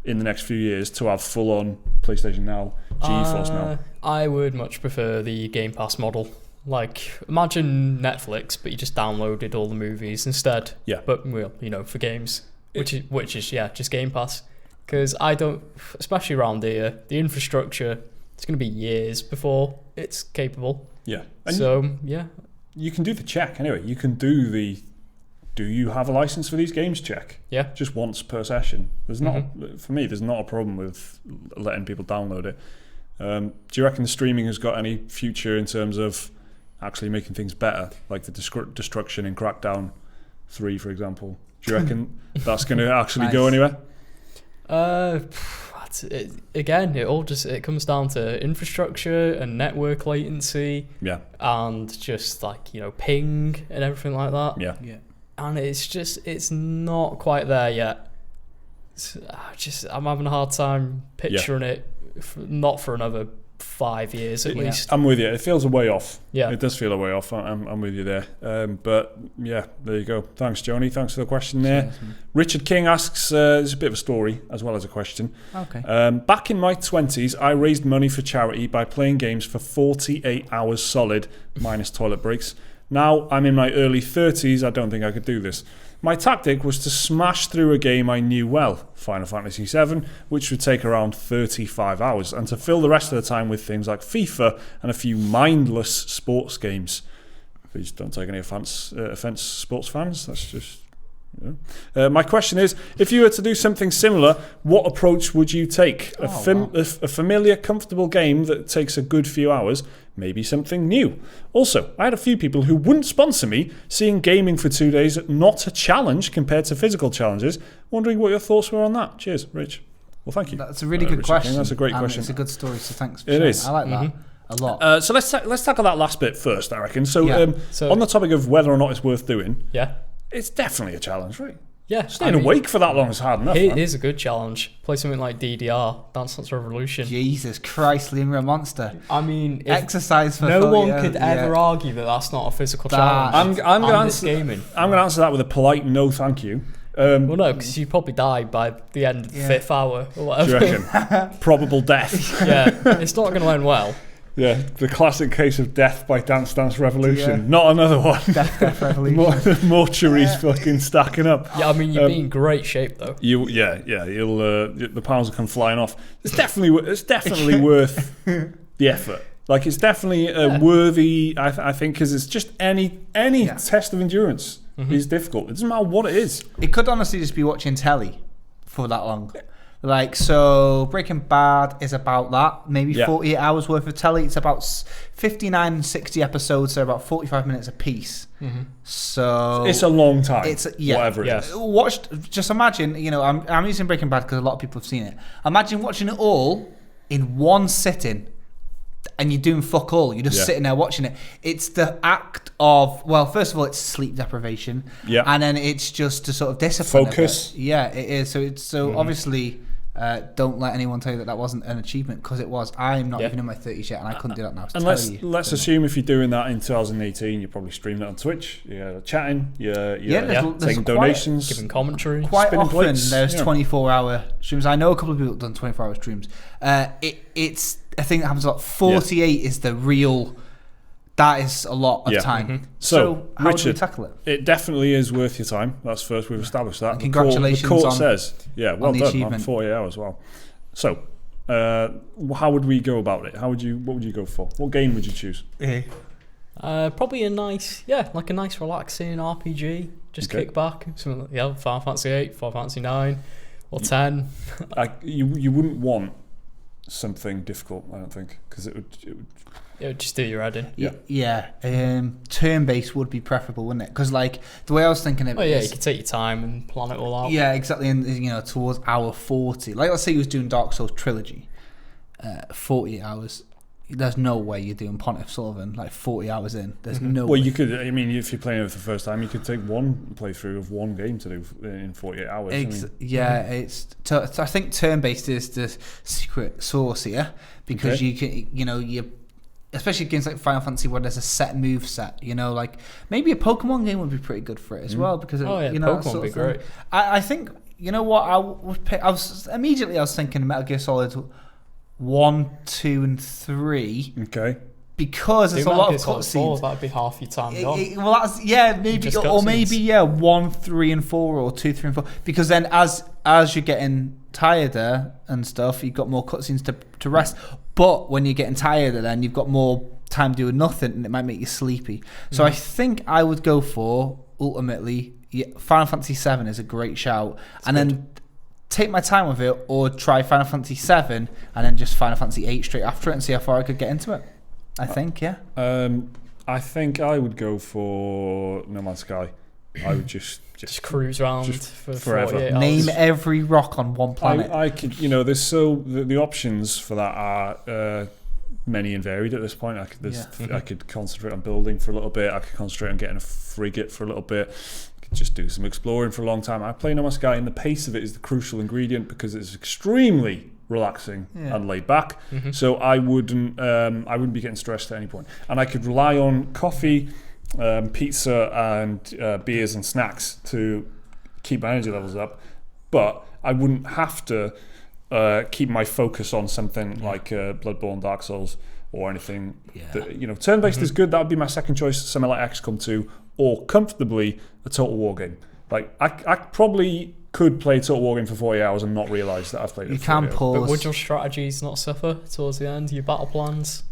in the next few years to have full on PlayStation Now, GeForce Now? I would much prefer the Game Pass model. Like, imagine Netflix, but you just downloaded all the movies instead. Yeah. But for games, which is just Game Pass. Because I don't, especially around here, the infrastructure, it's going to be years before it's capable. Yeah. And you can do the check anyway. You can do the, do you have a license for these games check? Yeah. Just once per session. There's not, for me, there's not a problem with letting people download it. Do you reckon the streaming has got any future in terms of actually making things better, like the destruction in Crackdown 3, for example? Do you reckon that's going to actually go anywhere? Again, it comes down to infrastructure and network latency, and just like ping and everything like that. Yeah. And it's not quite there yet. I'm having a hard time picturing it. Not for another 5 years at least. I'm with you. It feels a way off. Yeah, it does feel a way off. I'm with you there. But yeah, there you go. Thanks, Joni. Thanks for the question there. Richard King asks, there's a bit of a story as well as a question. Okay. Back in my 20s, I raised money for charity by playing games for 48 hours solid, minus toilet breaks. Now I'm in my early 30s. I don't think I could do this. My tactic was to smash through a game I knew well, Final Fantasy VII, which would take around 35 hours, and to fill the rest of the time with things like FIFA and a few mindless sports games. Please don't take any offence, sports fans. That's just... my question is, if you were to do something similar, what approach would you take? A familiar, comfortable game that takes a good few hours, maybe something new. Also, I had a few people who wouldn't sponsor me, seeing gaming for 2 days not a challenge compared to physical challenges. Wondering what your thoughts were on that. Cheers, Rich. Well, thank you. That's a really good question. King. That's a great question. It's a good story, so thanks for sharing. It is. I like that a lot. So let's tackle that last bit first, I reckon. So on the topic of whether or not it's worth doing, it's definitely a challenge, right? Yeah. Staying awake for that long is hard enough. It is a good challenge. Play something like DDR, Dance Dance Revolution. Jesus Christ, Liam, you're a monster. I mean, exercise for no one could ever argue that that's not a physical challenge. I'm going to answer that with a polite no, thank you. Well, no, because you probably die by the end of the 5th hour or whatever. Do you reckon? Probable death. Yeah, it's not going to end well. Yeah, the classic case of death by Dance Dance Revolution. Yeah. Not another one. Death Revolution. Mortuary's fucking stacking up. Yeah, I mean, you'd be in great shape though. You'll the pounds will come flying off. It's definitely worth the effort. Like, it's definitely worthy. I think, because it's just any test of endurance is difficult. It doesn't matter what it is. It could honestly just be watching telly for that long. Like, so Breaking Bad is about that, maybe 48 hours worth of telly. It's about 59 and 60 episodes, so about 45 minutes a piece. So it's a long time. Whatever it is. Just imagine, I'm using Breaking Bad because a lot of people have seen it. Imagine watching it all in one sitting, and you're doing fuck all. You're just sitting there watching it. It's the act of, well, first of all, it's sleep deprivation, and then it's just to sort of discipline. Focus. Yeah, it is. So obviously. Don't let anyone tell you that wasn't an achievement, because it was. I'm not even in my 30s yet, and I couldn't do that now. And let's assume if you're doing that in 2018, you're probably streaming it on Twitch. You're chatting. You're taking donations, giving commentary. Quite often, plates. There's 24-hour streams. I know a couple of people have done 24-hour streams. It's a thing that happens a lot. 48 is the real. That is a lot of time. So how Richard, do we tackle it? It definitely is worth your time. That's first. We've established that. And congratulations the court on, says, well the done, achievement. on 48 hours. Well, so how would we go about it? What would you go for? What game would you choose? Probably a nice relaxing RPG. Just kick back. Something like Final Fantasy 8, Final Fantasy 9, or 10. You wouldn't want something difficult, I don't think, because it would just do your head in. Yeah. Turn-based would be preferable, wouldn't it? Because, like, the way I was thinking of it you could take your time and plan it all out. Yeah, exactly. And, towards hour 40. Like, let's say you was doing Dark Souls Trilogy, 48 hours. There's no way you're doing Pontiff Sullivan, like, 40 hours in. There's no way. Well, you could, if you're playing it for the first time, you could take one playthrough of one game to do in 48 hours. I think turn-based is the secret sauce here, because you can, especially games like Final Fantasy where there's a set move set, like maybe a Pokemon game would be pretty good for it as well, because Pokemon would be great. I think what I would pick. I was thinking Metal Gear Solid 1, 2, and 3. Okay. Because there's a lot of cutscenes. That'd be half your time gone. Well, that's maybe 1, 3, and 4, or 2, 3, and 4. Because then as you're getting tireder and stuff, you've got more cutscenes to rest. But when you're getting tireder, then you've got more time doing nothing, and it might make you sleepy. So I think I would go for, ultimately, Final Fantasy 7 is a great shout. It's good. Then take my time with it, or try Final Fantasy 7 and then just Final Fantasy 8 straight after it and see how far I could get into it. I think, yeah. I think I would go for No Man's Sky. I would just cruise around for forever. 48 hours. Name every rock on one planet. I could, the options for that are many and varied at this point. I could concentrate on building for a little bit. I could concentrate on getting a frigate for a little bit. I could just do some exploring for a long time. I play No Man's Sky, and the pace of it is the crucial ingredient because it's extremely relaxing and laid back. So I wouldn't be getting stressed at any point. And I could rely on coffee, pizza, and beers and snacks to keep my energy levels up. But I wouldn't have to keep my focus on something like Bloodborne, Dark Souls, or anything. That, turn-based is good. That would be my second choice. Something like XCOM 2, or comfortably a Total War game. Like I probably could play Total War game for 40 hours and not realise that I've played it. You can pause. But would your strategies not suffer towards the end? Your battle plans?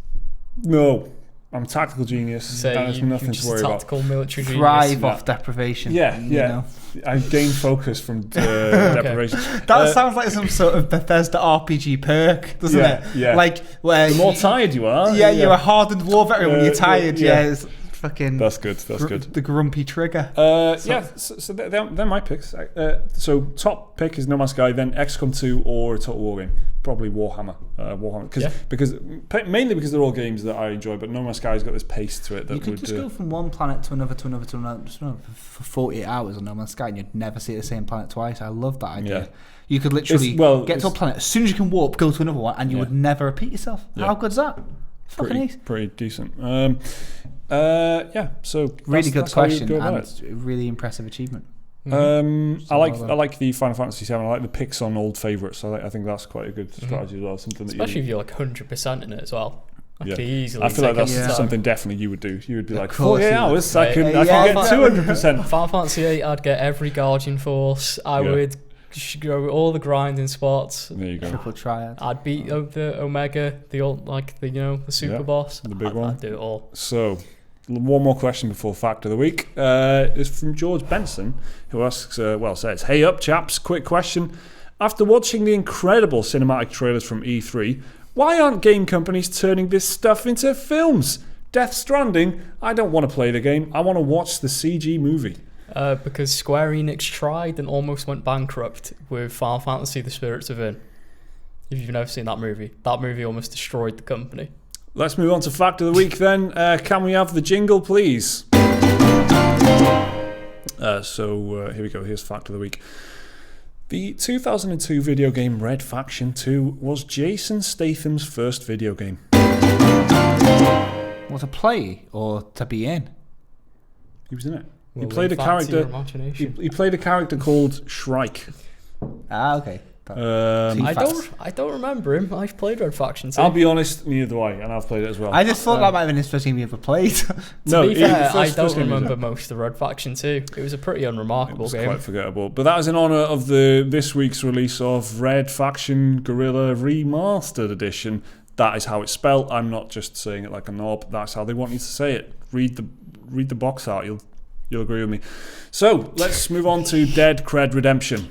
No. I'm a tactical genius. So there's nothing to worry about. Tactical military Thrive genius. off deprivation. Yeah. I gain focus from deprivation. That sounds like some sort of Bethesda RPG perk, doesn't it? Yeah. Like where the more tired you are. Yeah, you're a hardened war veteran when you're tired. It's fucking. That's good. The grumpy trigger. So they're my picks. So top pick is No Man's Sky, then XCOM 2 or Total War game. Probably Warhammer. Because mainly because they're all games that I enjoy, but No Man's Sky's got this pace to it that you could just go from one planet to another for 48 hours on No Man's Sky, and you'd never see the same planet twice. I love that idea. Yeah. You could literally get to a planet as soon as you can warp, go to another one, and you would never repeat yourself. Yeah. How good's that? Pretty decent. So really good question and really impressive achievement. I like the Final Fantasy 7. I like the picks on old favourites. So I think that's quite a good strategy as well. Something especially if you're like 100% in it as well. I feel like that's something definitely you would do. You would be like 48 hours. I can get 200%. Final Fantasy 8, I'd get every Guardian Force. I would go with all the grinding spots. There you go. Triple triad. I'd beat the Omega, the super boss. The big one. I'd do it all. So. One more question before Fact of the Week. It's from George Benson, who asks, says, "Hey up, chaps, quick question. After watching the incredible cinematic trailers from E3, why aren't game companies turning this stuff into films? Death Stranding, I don't want to play the game. I want to watch the CG movie." Because Square Enix tried and almost went bankrupt with Final Fantasy The Spirits Within. If you've never seen that movie almost destroyed the company. Let's move on to Fact of the Week then. Can we have the jingle, please? Here we go. Here's Fact of the Week. The 2002 video game Red Faction 2 was Jason Statham's first video game. What, to play or to be in? He was in it. He played a character. He played a character called Shrike. Okay. I don't remember him. I've played Red Faction 2. I'll be honest, neither do I, and I've played it as well. I just thought that might have been his first game he ever played. To be fair, I don't remember most of Red Faction 2. It was a pretty unremarkable game. Quite forgettable. But that is in honour of this week's release of Red Faction Guerrilla Remastered Edition. That is how it's spelled. I'm not just saying it like a knob. That's how they want you to say it. Read the box art. You'll agree with me. So let's move on to Dead Cred Redemption.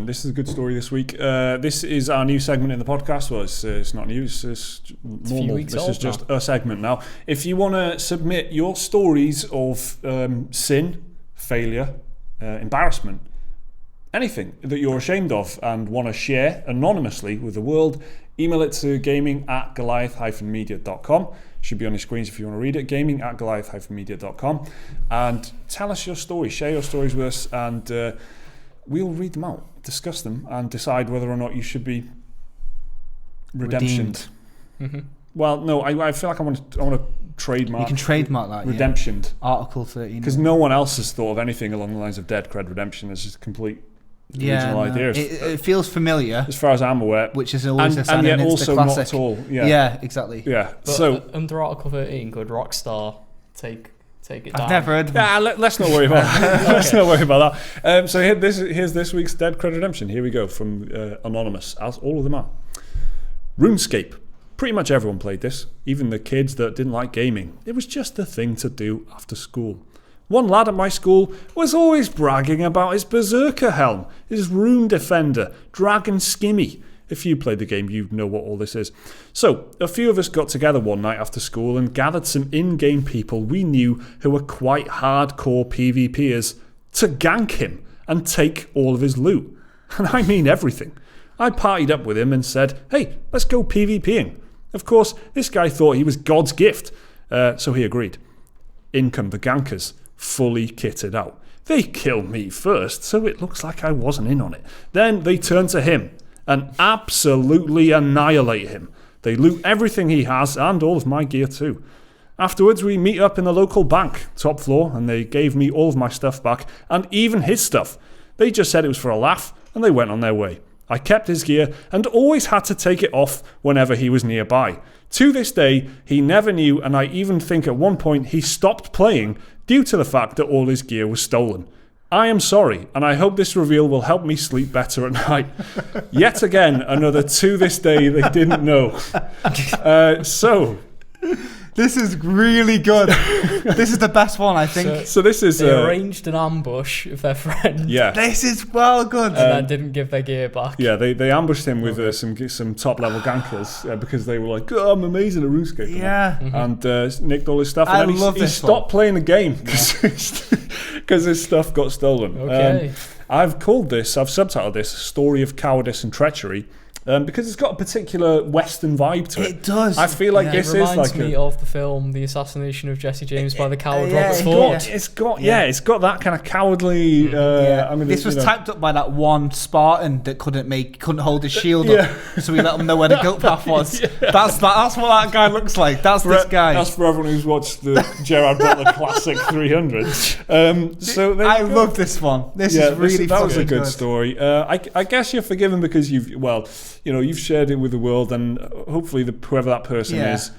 This is a good story this week. This is our new segment in the podcast. Well, it's not new. It's normal. This is just a segment now. If you want to submit your stories of sin, failure, embarrassment, anything that you're ashamed of and want to share anonymously with the world, email it to gaming@goliath-media.com. Should be on your screens if you want to read it. gaming@goliath-media.com, and tell us your story. Share your stories with us, and we'll read them out, discuss them, and decide whether or not you should be redemptioned. Well, no, I feel like I want to trademark. You can trademark that. Redemptioned. Yeah. Article 13. Because no one else has thought of anything along the lines of Dead Cred Redemption. It's just a complete original idea. It feels familiar, as far as I'm aware. Which is always a sign, and yet it's also the classic. not at all. Yeah, exactly. Yeah. But so under Article 13, could Rockstar take it down? I've never heard of them. Let's not worry about that. Let's not worry about that. So here's this week's Dead Cred Redemption. Here we go from Anonymous, as all of them are. RuneScape. Pretty much everyone played this, even the kids that didn't like gaming. It was just a thing to do after school. One lad at my school was always bragging about his Berserker helm, his Rune Defender, Dragon Skimmy. If you played the game, you know what all this is. So, a few of us got together one night after school and gathered some in-game people we knew who were quite hardcore PvPers to gank him and take all of his loot. And I mean everything. I partied up with him and said, hey, let's go PvPing. Of course, this guy thought he was God's gift, so he agreed. In come the gankers, fully kitted out. They kill me first, so it looks like I wasn't in on it. Then they turn to him and absolutely annihilate him. They loot everything he has and all of my gear too. Afterwards, we meet up in the local bank, top floor, and they gave me all of my stuff back and even his stuff. They just said it was for a laugh and they went on their way. I kept his gear and always had to take it off whenever he was nearby. To this day, he never knew, and I even think at one point he stopped playing due to the fact that all his gear was stolen. I am sorry, and I hope this reveal will help me sleep better at night. Yet again, another to this day they didn't know. This is really good. This is the best one, I think. So this is... They arranged an ambush of their friend. Yeah. This is well good. And then didn't give their gear back. Yeah, they ambushed him with some top-level gankers because they were like, oh, I'm amazing at RuneScape. Yeah. And nicked all his stuff. And then he stopped playing the game because his stuff got stolen. Okay. I've subtitled this Story of Cowardice and Treachery. Because it's got a particular Western vibe to it. It does. I feel like this is like... It reminds me of the film The Assassination of Jesse James by the coward Robert Ford. It's got that kind of cowardly... This was typed up by that one Spartan that couldn't hold his shield up, so we let him know where the goat path was. That's what that guy looks like. This guy. That's for everyone who's watched the Gerard Butler classic 300. I love this one. This is really that was a good story. I guess you're forgiven because you've shared it with the world, and hopefully whoever that person is,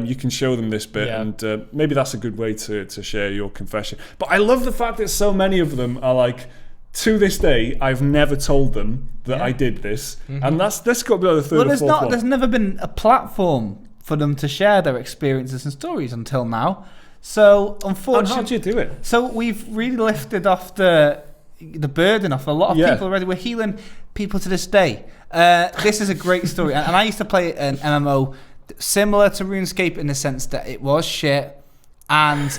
you can show them this bit, and maybe that's a good way to share your confession. But I love the fact that so many of them are like, to this day, I've never told them that I did this, and that's got to be like the third or fourth one. There's never been a platform for them to share their experiences and stories until now. So unfortunately, and how do you do it? So we've really lifted off the burden off a lot of people already. We're healing people to this day. This is a great story, and I used to play an MMO similar to RuneScape in the sense that it was shit, and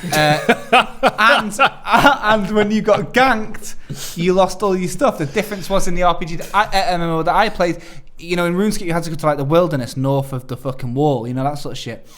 when you got ganked, you lost all your stuff. The difference was in the RPG MMO that I played. In RuneScape you had to go to like the wilderness north of the fucking wall, that sort of shit.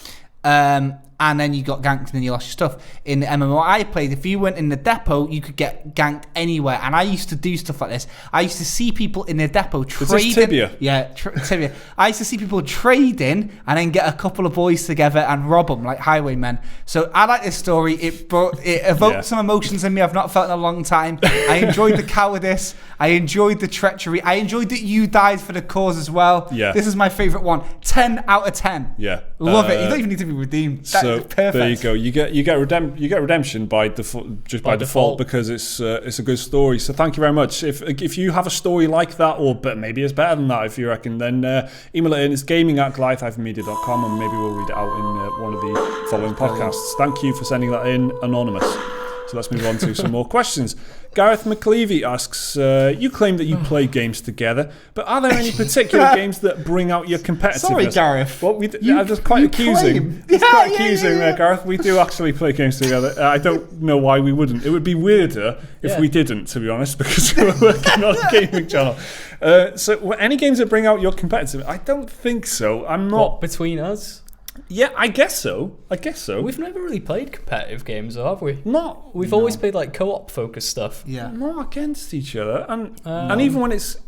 And then you got ganked and then you lost your stuff. In the MMO I played, if you went in the depot, you could get ganked anywhere. And I used to do stuff like this. I used to see people in the depot trading. Is this Tibia? Yeah, Tibia. I used to see people trading and then get a couple of boys together and rob them like highwaymen. So I like this story. It evoked some emotions in me I've not felt in a long time. I enjoyed the cowardice. I enjoyed the treachery. I enjoyed that you died for the cause as well. Yeah. This is my favourite one. 10 out of 10. Yeah. Love it. You don't even need to be redeemed. So perfect. There you go. You get redemption by default, by default because it's a good story. So thank you very much. If you have a story like that, but maybe it's better than that, if you reckon, then email it in. It's gaming@goliath-media.com, and maybe we'll read it out in one of the following podcasts. Thank you for sending that in, anonymous. So let's move on to some more questions. Gareth McLeavy asks, you claim that you play games together, but are there any particular games that bring out your competitiveness? Sorry, Gareth. Well, that's quite accusing. It's quite accusing there, Gareth. We do actually play games together. I don't know why we wouldn't. It would be weirder if we didn't, to be honest, because we're working on a gaming channel. So any games that bring out your competitiveness? I don't think so. I'm not... What, between us? Yeah, I guess so. We've never really played competitive games, though, have we? We've No. always played like co-op focused stuff. Yeah. Not against each other, and even when it's...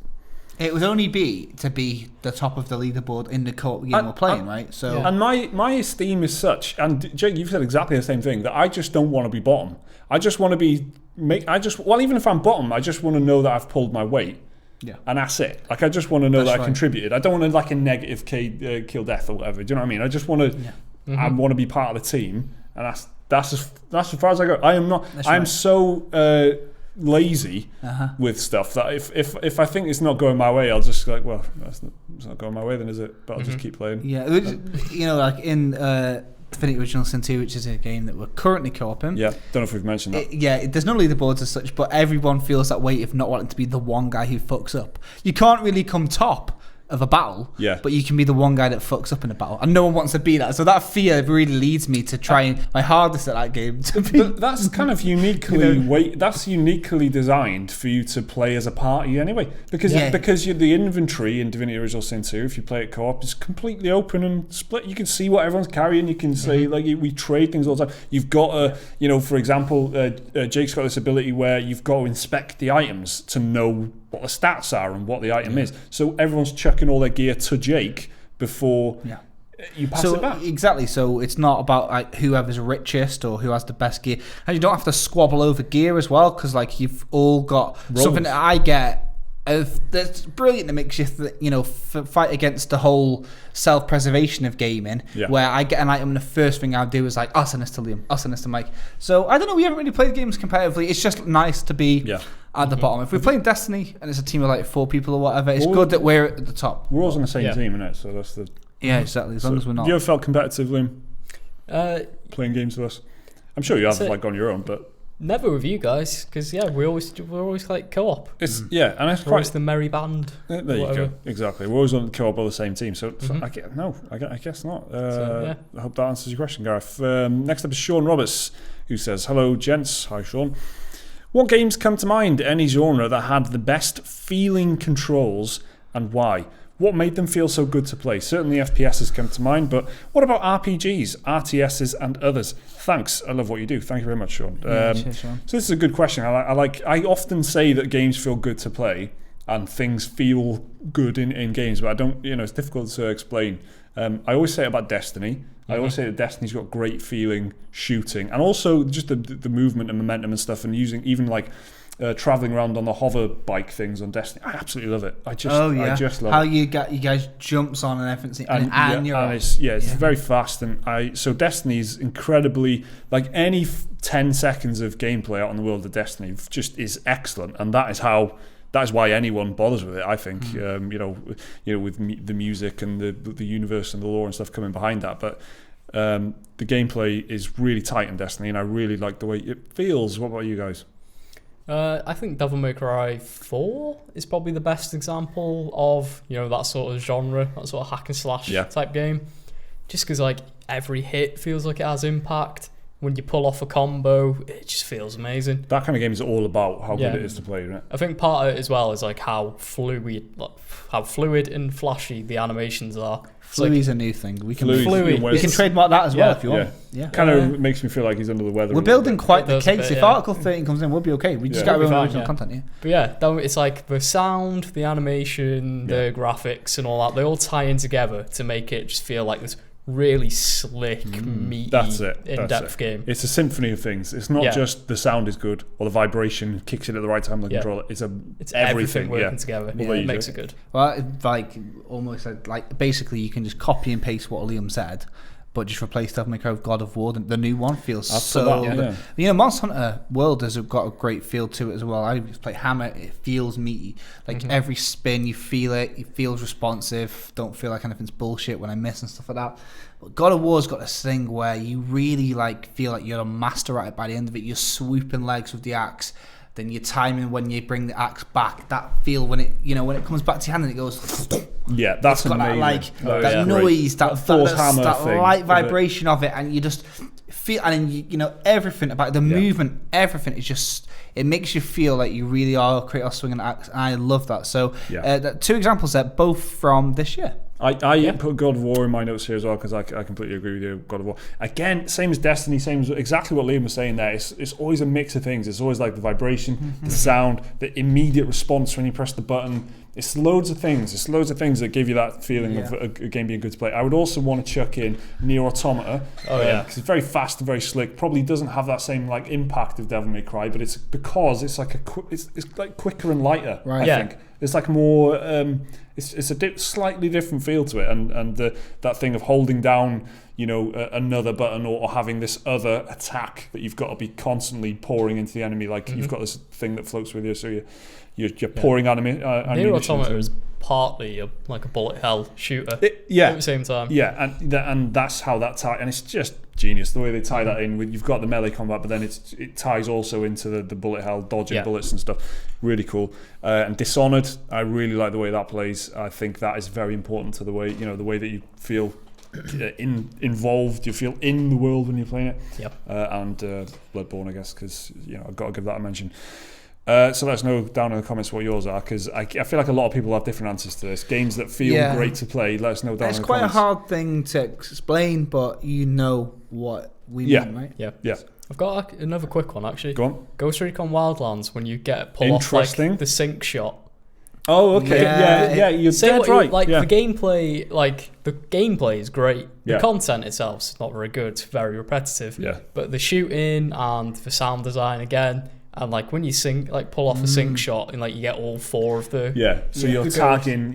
It would only be to be the top of the leaderboard in the co-op game we're playing, right? So, and my esteem is such, and Jake, you've said exactly the same thing, that I just don't want to be bottom. I just want to be even if I'm bottom, I just want to know that I've pulled my weight. Yeah. And that's it. Like, I just want to know that I contributed. I don't want to like a negative kill death or whatever. Do you know what I mean? I just want to. I want to be part of the team, and that's as far as I go. I am not. I'm so lazy with stuff that if I think it's not going my way, I'll just like, well, it's not going my way then, is it? But I'll just keep playing. Yeah, like in Divinity Original Sin 2, which is a game that we're currently co-oping. Yeah, don't know if we've mentioned that. There's no leaderboards as such, but everyone feels that way of not wanting to be the one guy who fucks up. You can't really come top of a battle, but you can be the one guy that fucks up in a battle, and no one wants to be that. So that fear really leads me to try my hardest at that game to be. But that's kind of uniquely that's uniquely designed for you to play as a party anyway, because the inventory in Divinity Original Sin 2, if you play it co-op, is completely open and split. You can see what everyone's carrying. You can say like we trade things all the time. You've got for example, Jake's got this ability where you've got to inspect the items to know what the stats are and what the item is. So everyone's chucking all their gear to Jake before you pass it back. Exactly. So it's not about like whoever's richest or who has the best gear. And you don't have to squabble over gear as well, because like you've all got something that I get. That's brilliant that makes you fight against the whole self-preservation of gaming, where I get an item and the first thing I do is like, I'll send this to Liam, I'll send this to Mike. So I don't know, we haven't really played games competitively. It's just nice to be at the bottom. If we're playing Destiny and it's a team of like 4 people or whatever, it's good that we're at the top. We're all on the same team, innit? So that's the... Yeah, exactly, as long as we're not... Have you ever felt competitive, Liam? Playing games with us? I'm sure you have, like on your own, but... Never with you guys, because we're always like co-op. And it's we're always the merry band. There you go. Exactly. We're always on the co-op on the same team. So I guess not. I hope that answers your question, Gareth. Next up is Sean Roberts, who says, "Hello, gents." Hi, Sean. What games come to mind? Any genre that had the best feeling controls and why? What made them feel so good to play? Certainly FPSs come to mind, but what about RPGs, RTSs, and others? Thanks. I love what you do. Thank you very much, Sean. Cheers, Sean. So this is a good question. I often say that games feel good to play and things feel good in games, but I don't, it's difficult to explain. I always say it about Destiny. I always say that Destiny's got great feeling shooting, and also just the movement and momentum and stuff, and using even like traveling around on the hover bike things on Destiny. I absolutely love it. I just love how it. you guys jumps on and everything, it's very fast, and so Destiny's incredibly, like any 10 seconds of gameplay out in the world of Destiny just is excellent, and that is why anyone bothers with it, I think. With the music and the universe and the lore and stuff coming behind that, but the gameplay is really tight in Destiny, and I really like the way it feels. What about you guys? I think Devil May Cry 4 is probably the best example of that sort of genre, that sort of hack and slash type game. Just because like every hit feels like it has impact. When you pull off a combo, it just feels amazing. That kind of game is all about how good it is to play, right? I think part of it as well is like how fluid and flashy the animations are. Fluid's a new thing. We can we can trademark that as well if you want. Yeah. Kind of makes me feel like he's under the weather. We're building quite the case. If Article 13 comes in, we'll be okay. We just got our own original content. But it's like the sound, the animation, the graphics, and all that. They all tie in together to make it just feel like this really slick, meaty, in-depth game. It's a symphony of things. It's not just the sound is good or the vibration kicks it at the right time on the controller. It's everything working together. It makes it good. Well, like almost like basically you can just copy and paste what Liam said, but just replace Devil May Cry with God of War. The new one feels Monster Hunter World has got a great feel to it as well. I just play Hammer. It feels meaty. Like every spin, you feel it. It feels responsive. Don't feel like anything's bullshit when I miss and stuff like that. But God of War's got this thing where you really feel like you're a master at it by the end of it. You're swooping legs with the axe. Then your timing when you bring the axe back, that feel when it comes back to your hand and it goes. Yeah, that's amazing. That noise, that light vibration of it, and you just feel, and then everything about the movement, everything is just. It makes you feel like you really are Kratos swinging an axe, and I love that. So, 2 examples there, both from this year. I put God of War in my notes here as well because I completely agree with you. God of War again, same as Destiny, same as exactly what Liam was saying there. It's always a mix of things. It's always like the vibration, the sound, the immediate response when you press the button. It's loads of things. It's loads of things that give you that feeling of a game being good to play. I would also want to chuck in Nier Automata because it's very fast and very slick. Probably doesn't have that same impact of Devil May Cry, but it's because it's like it's like quicker and lighter. Right. I think. It's like more. It's a slightly different feel to it, and that thing of holding down, another button or having this other attack that you've got to be constantly pouring into the enemy. Like you've got this thing that floats with you, so you're pouring ammunition. Nier Automata is partly a bullet hell shooter. At the same time. Yeah, and that's how that tie, and it's just genius the way they tie that in. You've got the melee combat, but then it ties also into the bullet hell, dodging bullets and stuff. Really cool. And Dishonored, I really like the way that plays. I think that is very important to the way that you feel involved. You feel in the world when you're playing it. Yep. And Bloodborne, I guess, because I've got to give that a mention. So let us know down in the comments what yours are, because I feel like a lot of people have different answers to this. Games that feel great to play, let us know down in the comments. It's quite a hard thing to explain, but you know what we mean, right? Yeah. I've got another quick one, actually. Go on. Ghost Recon Wildlands, when you pull off the sync shot. Oh, okay. Yeah, you're dead right. The gameplay is great. The content itself's not very good. It's very repetitive. Yeah. But the shooting and the sound design again, and when you pull off a sync shot and you get all four of the you're tagging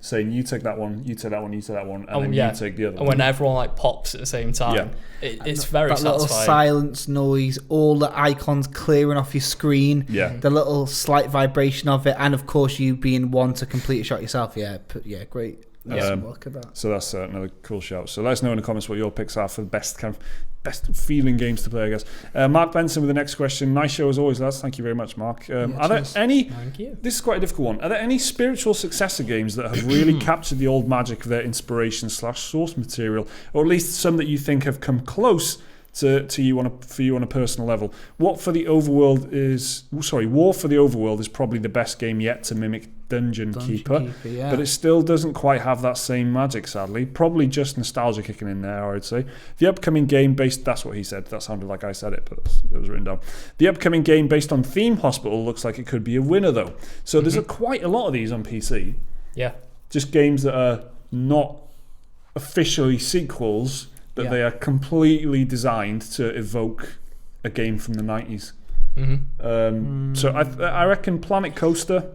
saying you take that one, you take that one, you take that one, and then you take the other one. And when everyone pops at the same time, it's very that satisfying. Little silence noise, all the icons clearing off your screen, the little slight vibration of it, and of course you being one to complete a shot yourself. Great. Look at that. So that's another cool shout. So let us know in the comments what your picks are for the best feeling games to play, I guess. Mark Benson with the next question. Nice show as always, lads. Thank you very much, Mark. Are there any? Thank you. This is quite a difficult one. Are there any spiritual successor games that have really captured the old magic of their inspiration / source material, or at least some that you think have come close to you on a personal level? War for the Overworld is probably the best game yet to mimic Dungeon Keeper, but it still doesn't quite have that same magic, sadly. Probably just nostalgia kicking in there, I would say. The upcoming game based... That's what he said. That sounded like I said it, but it was written down. The upcoming game based on Theme Hospital looks like it could be a winner, though. So there's quite a lot of these on PC. Yeah. Just games that are not officially sequels, but they are completely designed to evoke a game from the 90s. So I reckon Planet Coaster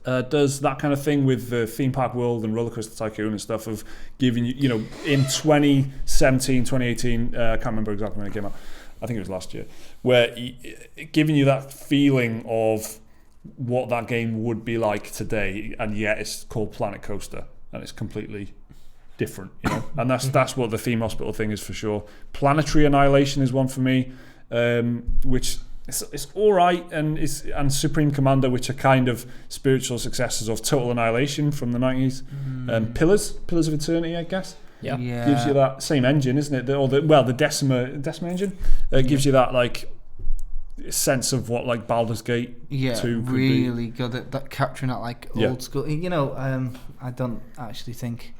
does that kind of thing with the theme park world and Roller Coaster Tycoon and stuff, of giving you, in 2017, 2018, I can't remember exactly when it came out, I think it was last year, where giving you that feeling of what that game would be like today, and yet it's called Planet Coaster and it's completely different, and that's what the Theme Hospital thing is for sure. Planetary Annihilation is one for me, which it's all right, and Supreme Commander, which are kind of spiritual successors of Total Annihilation from the 90s. Pillars of Eternity, I guess. Yeah. Gives you that same engine, isn't it? The Decima engine gives you that sense of what Baldur's Gate 2 could really be. Good at that, capturing that old school. I don't actually think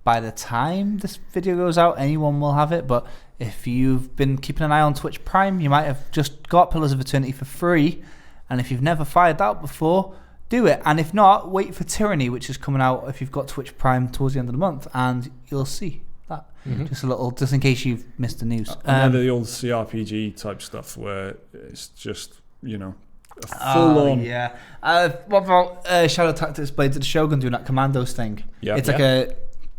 by the time this video goes out anyone will have it, but if you've been keeping an eye on Twitch Prime, you might have just got Pillars of Eternity for free, and if you've never fired that before, do it. And if not, wait for Tyranny, which is coming out if you've got Twitch Prime towards the end of the month, and you'll see that. Just in case you've missed the news. And the old CRPG type stuff where it's just full on. What about Shadow Tactics Blades of the Shogun doing that Commandos thing? It's like a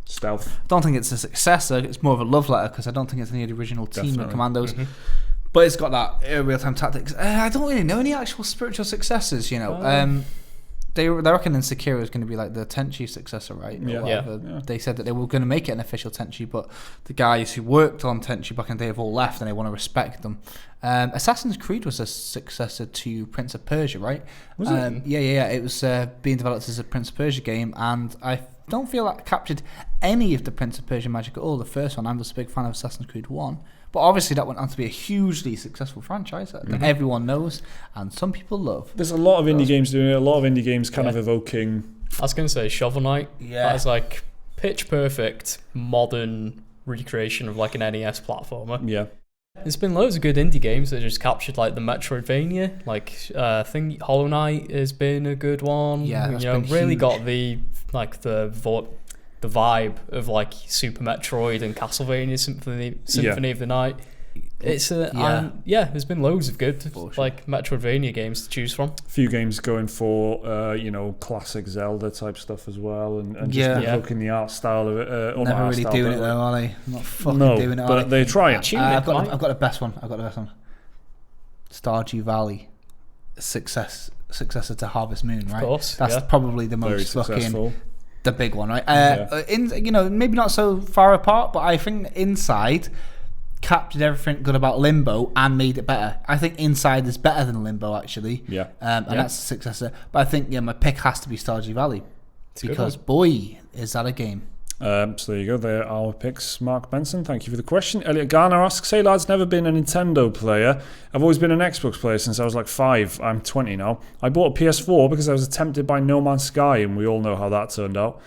stealth. I don't think it's a successor. It's more of a love letter, because I don't think it's any of the original team of Commandos. But it's got that real-time tactics. I don't really know any actual spiritual successors. They reckon Sekiro is going to be like the Tenchi successor, right? They said that they were going to make it an official Tenchi, but the guys who worked on Tenchi back in the day have all left, and they want to respect them. Assassin's Creed was a successor to Prince of Persia, right? Was it? Yeah. It was being developed as a Prince of Persia game, and I don't feel that captured any of the Prince of Persia magic at all. The first one, I'm just a big fan of Assassin's Creed 1. But obviously that went on to be a hugely successful franchise that everyone knows and some people love. There's a lot of indie games doing it, a lot of indie games kind of evoking... I was going to say Shovel Knight. Yeah. That's pitch perfect modern recreation of an NES platformer. Yeah. There's been loads of good indie games that just captured the Metroidvania. Thing Hollow Knight has been a good one. Yeah, really huge. Got the the vibe of Super Metroid and Castlevania Symphony of the Night. It's there's been loads of good like Metroidvania games to choose from. A few games going for classic Zelda type stuff as well, and just looking the art style of it. Never really doing it though, are they? Not fucking doing it. But they try it. I've got the best one. Stardew Valley, successor to Harvest Moon, right? Of course, that's probably the most fucking the big one, right? Maybe not so far apart, but I think Inside captured everything good about Limbo and made it better. I think Inside is better than Limbo, actually. Yeah. And that's the successor. But I think my pick has to be Stardew Valley. Because, boy, is that a game. So there you go. There are our picks. Mark Benson, thank you for the question. Elliot Garner asks, hey lads, never been a Nintendo player. I've always been an Xbox player since I was like 5. I'm 20 now. I bought a PS4 because I was tempted by No Man's Sky, and we all know how that turned out.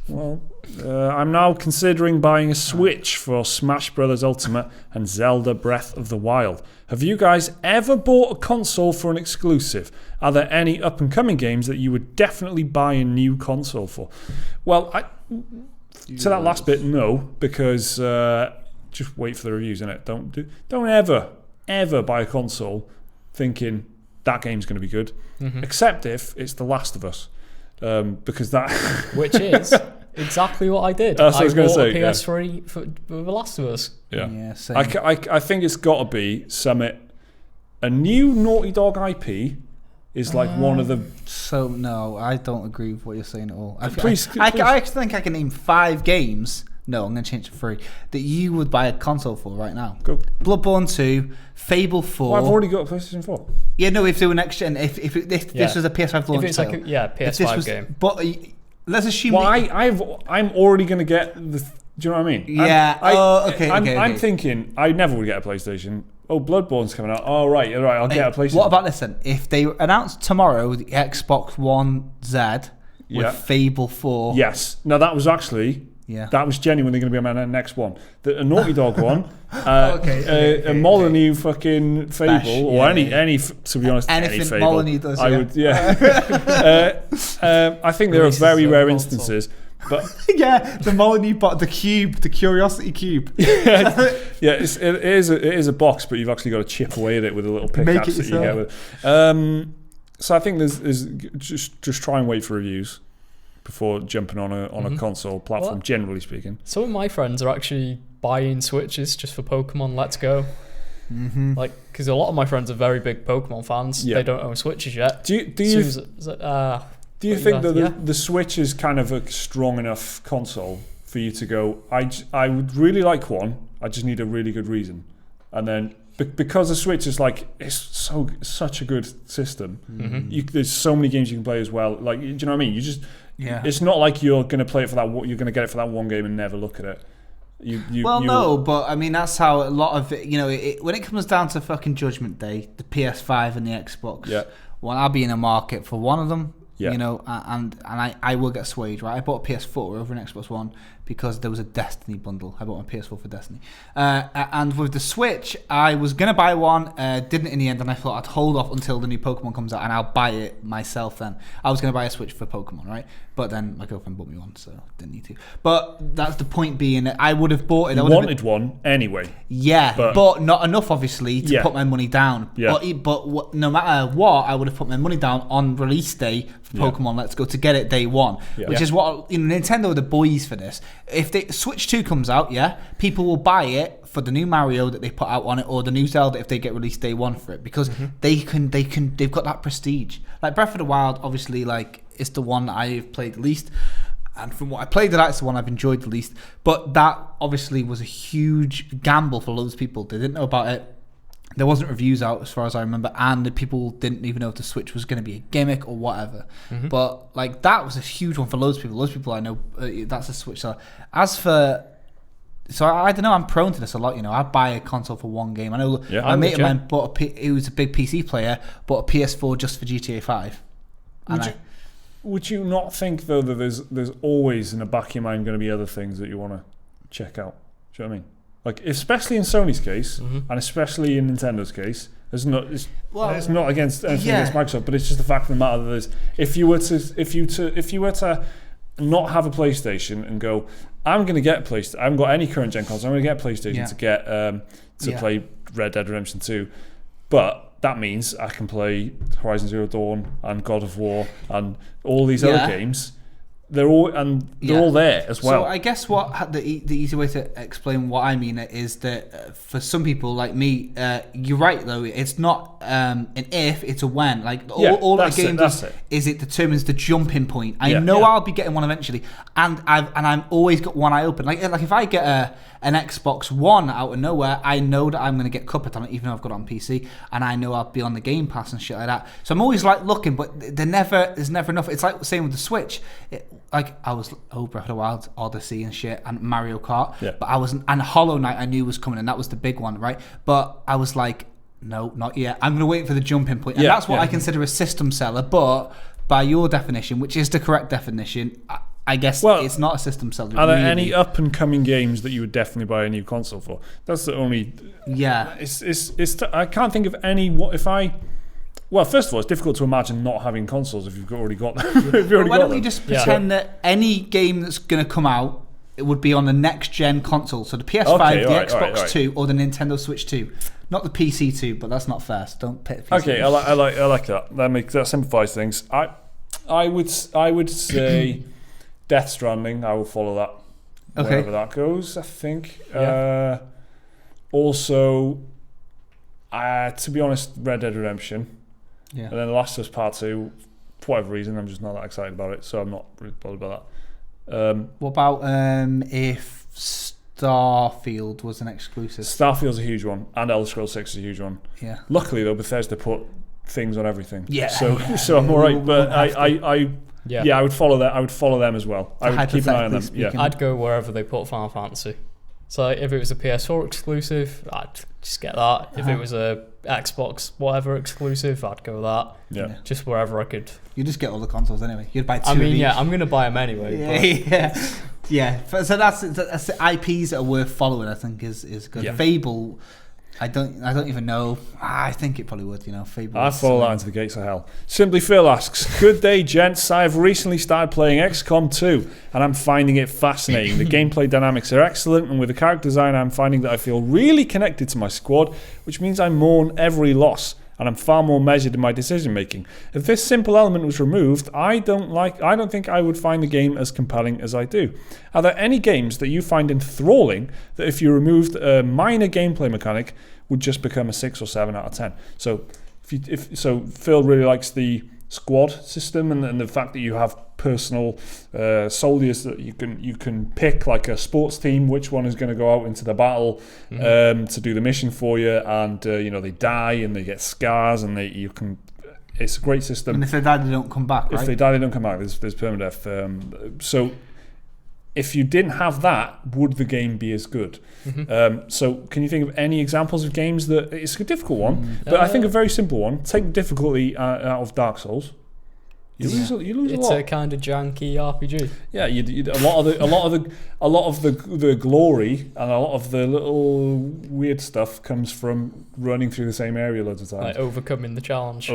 Well, I'm now considering buying a Switch for Smash Bros. Ultimate and Zelda Breath of the Wild. Have you guys ever bought a console for an exclusive? Are there any up-and-coming games that you would definitely buy a new console for? Well, to that last bit, no, because just wait for the reviews, innit? Don't ever buy a console thinking that game's going to be good, except if it's The Last of Us. Because that which is exactly what I did. That's what I was going to say. A PS3 for The Last of Us. Yeah, same. I think it's got to be a new Naughty Dog IP is like one of the. So no, I don't agree with what you're saying at all. I think I can name 5 games. No, I'm going to change to 3 that you would buy a console for right now. Go. Bloodborne 2, Fable 4. Well, I've already got a PlayStation 4. Yeah, no, if they were next gen, if this was a PS5 launch, if it's title, like PS5 game. But let's assume. Well, I'm already going to get the. Do you know what I mean? Yeah. I'm thinking I never would get a PlayStation. Oh, Bloodborne's coming out. Oh, right. I'll get a PlayStation. What about this then? If they announce tomorrow the Xbox One Z with Fable 4. Yes. Now that was actually. Yeah. That was genuinely going to be my next one. A Naughty Dog one, a Molyneux fucking Fable, or any, to be honest, any Fable. Molyneux does, I would, I think there are very rare instances, but the Molyneux bot, the cube, the Curiosity Cube. it is a box, but you've actually got to chip away at it with a little pickaxe that you get with. So I think there's just try and wait for reviews before jumping on a console platform, generally speaking. Some of my friends are actually buying Switches just for Pokemon Let's Go. Like, because a lot of my friends are very big Pokemon fans. They don't own Switches yet. Do you think that the Switch is kind of a strong enough console for you to go, I would really like one, I just need a really good reason. And then because the Switch is like, it's such a good system. There's so many games you can play as well. Like, do you know what I mean? It's not like you're going to play it for that. You're going to get it for that one game and never look at it. No, but I mean that's how a lot of it. When it comes down to fucking Judgment Day, the PS5 and the Xbox. Well, I'll be in a market for one of them. And I will get swayed, right? I bought a PS4 over an Xbox One because there was a Destiny bundle. I bought my PS4 for Destiny. And with the Switch, I was going to buy one, didn't in the end, and I thought I'd hold off until the new Pokemon comes out and I'll buy it myself then. I was going to buy a Switch for Pokemon, right? But then my girlfriend bought me one, so didn't need to. But that's the point being that I would have bought it. You wanted one anyway. Yeah, but not enough, obviously, to put my money down. Yeah. But no matter what, I would have put my money down on release day for Pokemon Let's Go to get it day one, which is what Nintendo are the boys for this. If the Switch 2 comes out, people will buy it for the new Mario that they put out on it, or the new Zelda if they get released day one for it, because they've got that prestige. Like Breath of the Wild, obviously, like it's the one that I've played the least, and from what I played, that's the one I've enjoyed the least. But that obviously was a huge gamble for loads of people. They didn't know about it. There wasn't reviews out as far as I remember, and the people didn't even know if the Switch was going to be a gimmick or whatever. But like that was a huge one for loads of people. Loads of people I know, that's a Switch. So I don't know. I'm prone to this a lot. I buy a console for one game. I know my mate of mine bought he was a big PC player, bought a PS4 just for GTA 5. Would you not think though that there's always in the back of your mind going to be other things that you want to check out? Do you know what I mean? Like, especially in Sony's case, and especially in Nintendo's case, it's not against anything against Microsoft, but it's just the fact of the matter that if you were to not have a PlayStation and go, I'm going to get PlayStation, I haven't got any current gen consoles, I'm going to get PlayStation to play Red Dead Redemption 2. But that means I can play Horizon Zero Dawn and God of War and all these other games. They're all there as well. So I guess what the easy way to explain what I mean is that for some people like me, you're right though. It's not an if, it's a when. Like all the game does is it determines the jumping point. I know I'll be getting one eventually, and I'm always got one eye open. Like if I get an Xbox One out of nowhere, I know that I'm going to get Cuphead on it, even though I've got it on PC, and I know I'll be on the Game Pass and shit like that. So I'm always like looking, but there's never enough. It's like the same with the Switch. Like I was Breath of the Wild, Odyssey and shit, and Mario Kart, but I wasn't. And Hollow Knight I knew was coming, and that was the big one, right? But I was like, no, not yet. I'm going to wait for the jumping point, and that's what I consider a system seller. But by your definition, which is the correct definition, I guess it's not a system seller. Are there any up and coming games that you would definitely buy a new console for? That's the only. Yeah. It's. I can't think of any. Well, first of all, it's difficult to imagine not having consoles if you've already got them. Why don't we just pretend that any game that's going to come out, it would be on the next gen console, so the PS5, the Xbox 2, or the Nintendo Switch 2, not the PC 2, but that's not fair. So don't pit PC. Okay, I like that. That simplifies things. I would say Death Stranding. I will follow that wherever that goes. I think. Also, to be honest, Red Dead Redemption. Yeah. And then The Last of Us Part 2, for whatever reason, I'm just not that excited about it, so I'm not really bothered about that. What about if Starfield was an exclusive? Starfield's a huge one, and Elder Scrolls 6 is a huge one. Yeah. Luckily, though, Bethesda put things on everything. Yeah. So I'm all right, but I would follow that. I would follow them as well. I would keep an eye on them. Yeah. I'd go wherever they put Final Fantasy. So if it was a PS4 exclusive, I'd just get that. If it was a Xbox whatever exclusive, I'd go that. Yeah. Just wherever I could. You just get all the consoles anyway. You'd buy two. I mean, I'm going to buy them anyway. Yeah. So that's IPs that are worth following. I think is good. Yeah. Fable. I don't even know. I think it probably would, Fable. I'd follow that into the gates of hell. Simply Phil asks, good day, gents. I've recently started playing XCOM 2, and I'm finding it fascinating. The gameplay dynamics are excellent, and with the character design, I'm finding that I feel really connected to my squad, which means I mourn every loss, and I'm far more measured in my decision making. If this simple element was removed, I don't think I would find the game as compelling as I do. Are there any games that you find enthralling that if you removed a minor gameplay mechanic would just become a 6 or 7 out of 10? So if Phil really likes the squad system and the fact that you have personal soldiers that you can pick, like a sports team, which one is going to go out into the battle to do the mission for you, and they die and they get scars, and it's a great system. And if they die, they don't come back, right? If they die, they don't come back. There's permadeath. So if you didn't have that, would the game be as good? So can you think of any examples of games that... It's a difficult one, but I think a very simple one. Take the difficulty out of Dark Souls. You lose a lot. It's a kind of janky RPG. Yeah, a lot of the glory and a lot of the little weird stuff comes from running through the same area loads of times. Like overcoming the challenge.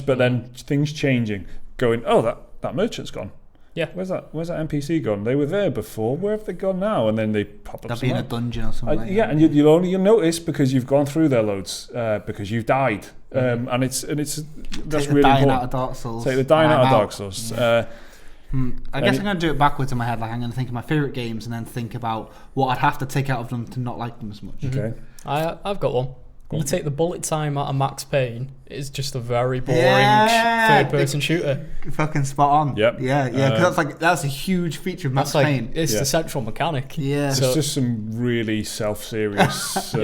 But then things changing. Going, that merchant's gone. Yeah. Where's that NPC gone? They were there before. Where have they gone now? And then they pop up. They'll be in a dungeon or something. And you'll notice because you've gone through there loads because you've died. And it's that's really important. Out of Dark Souls. Take the dying out of Dark Souls. I guess I'm going to do it backwards in my head. Like I'm going to think of my favourite games and then think about what I'd have to take out of them to not like them as much. Okay. I've got one. You take the bullet time out of Max Payne, it's just a very boring third-person shooter. Fucking spot on. Yep. Yeah. Because that's a huge feature of Max Payne. It's the central mechanic. Yeah. It's just some really self-serious. Take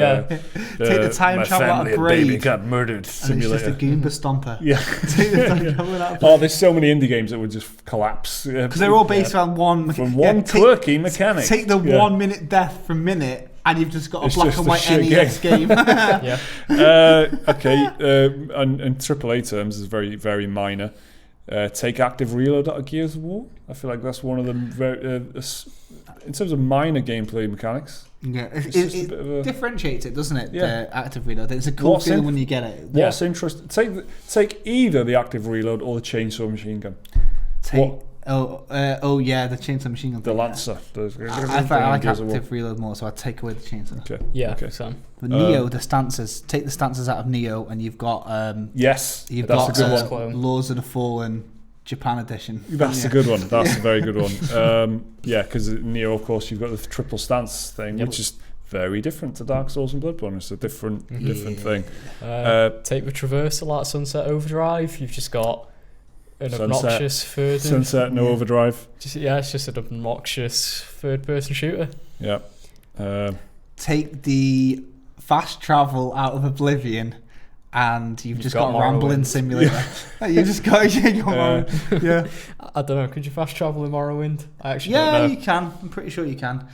the time travel out of Braid. Baby got murdered simulator. And it's just a Goomba stomper. Yeah. Take the time travel out of Braid. There's so many indie games that would just collapse because they're all based around one. From one quirky mechanic. Take the 1 minute death from minute. And you've just got a black and white NES game. Okay, in AAA terms, is very, very minor. Take active reload out of Gears of War. I feel like that's one of them. In terms of minor gameplay mechanics. Yeah, it differentiates it, doesn't it? Yeah. The active reload. It's a cool feeling when you get it. What's interesting? Take either the active reload or the chainsaw machine gun. yeah, the chainsaw machine gun. The Lancer. I like active reload more, so I'd take away the chainsaw. Okay. Yeah, Okay. Sam. But Neo, the stances, take the stances out of Neo, and you've got Yes, you've that's got a good one. Laws of the Fallen Japan edition. That's a good one. That's a very good one. Yeah, because Neo, of course, you've got the triple stance thing, which is very different to Dark Souls and Bloodborne. It's a different thing. Take the traversal out of Sunset Overdrive. You've just got an obnoxious third. Sunset, no overdrive. It's just an obnoxious third-person shooter. Yeah. Take the fast travel out of Oblivion, and you've just got a rambling simulator. You just got yeah. I don't know. Could you fast travel in Morrowind? I actually don't know. You can. I'm pretty sure you can.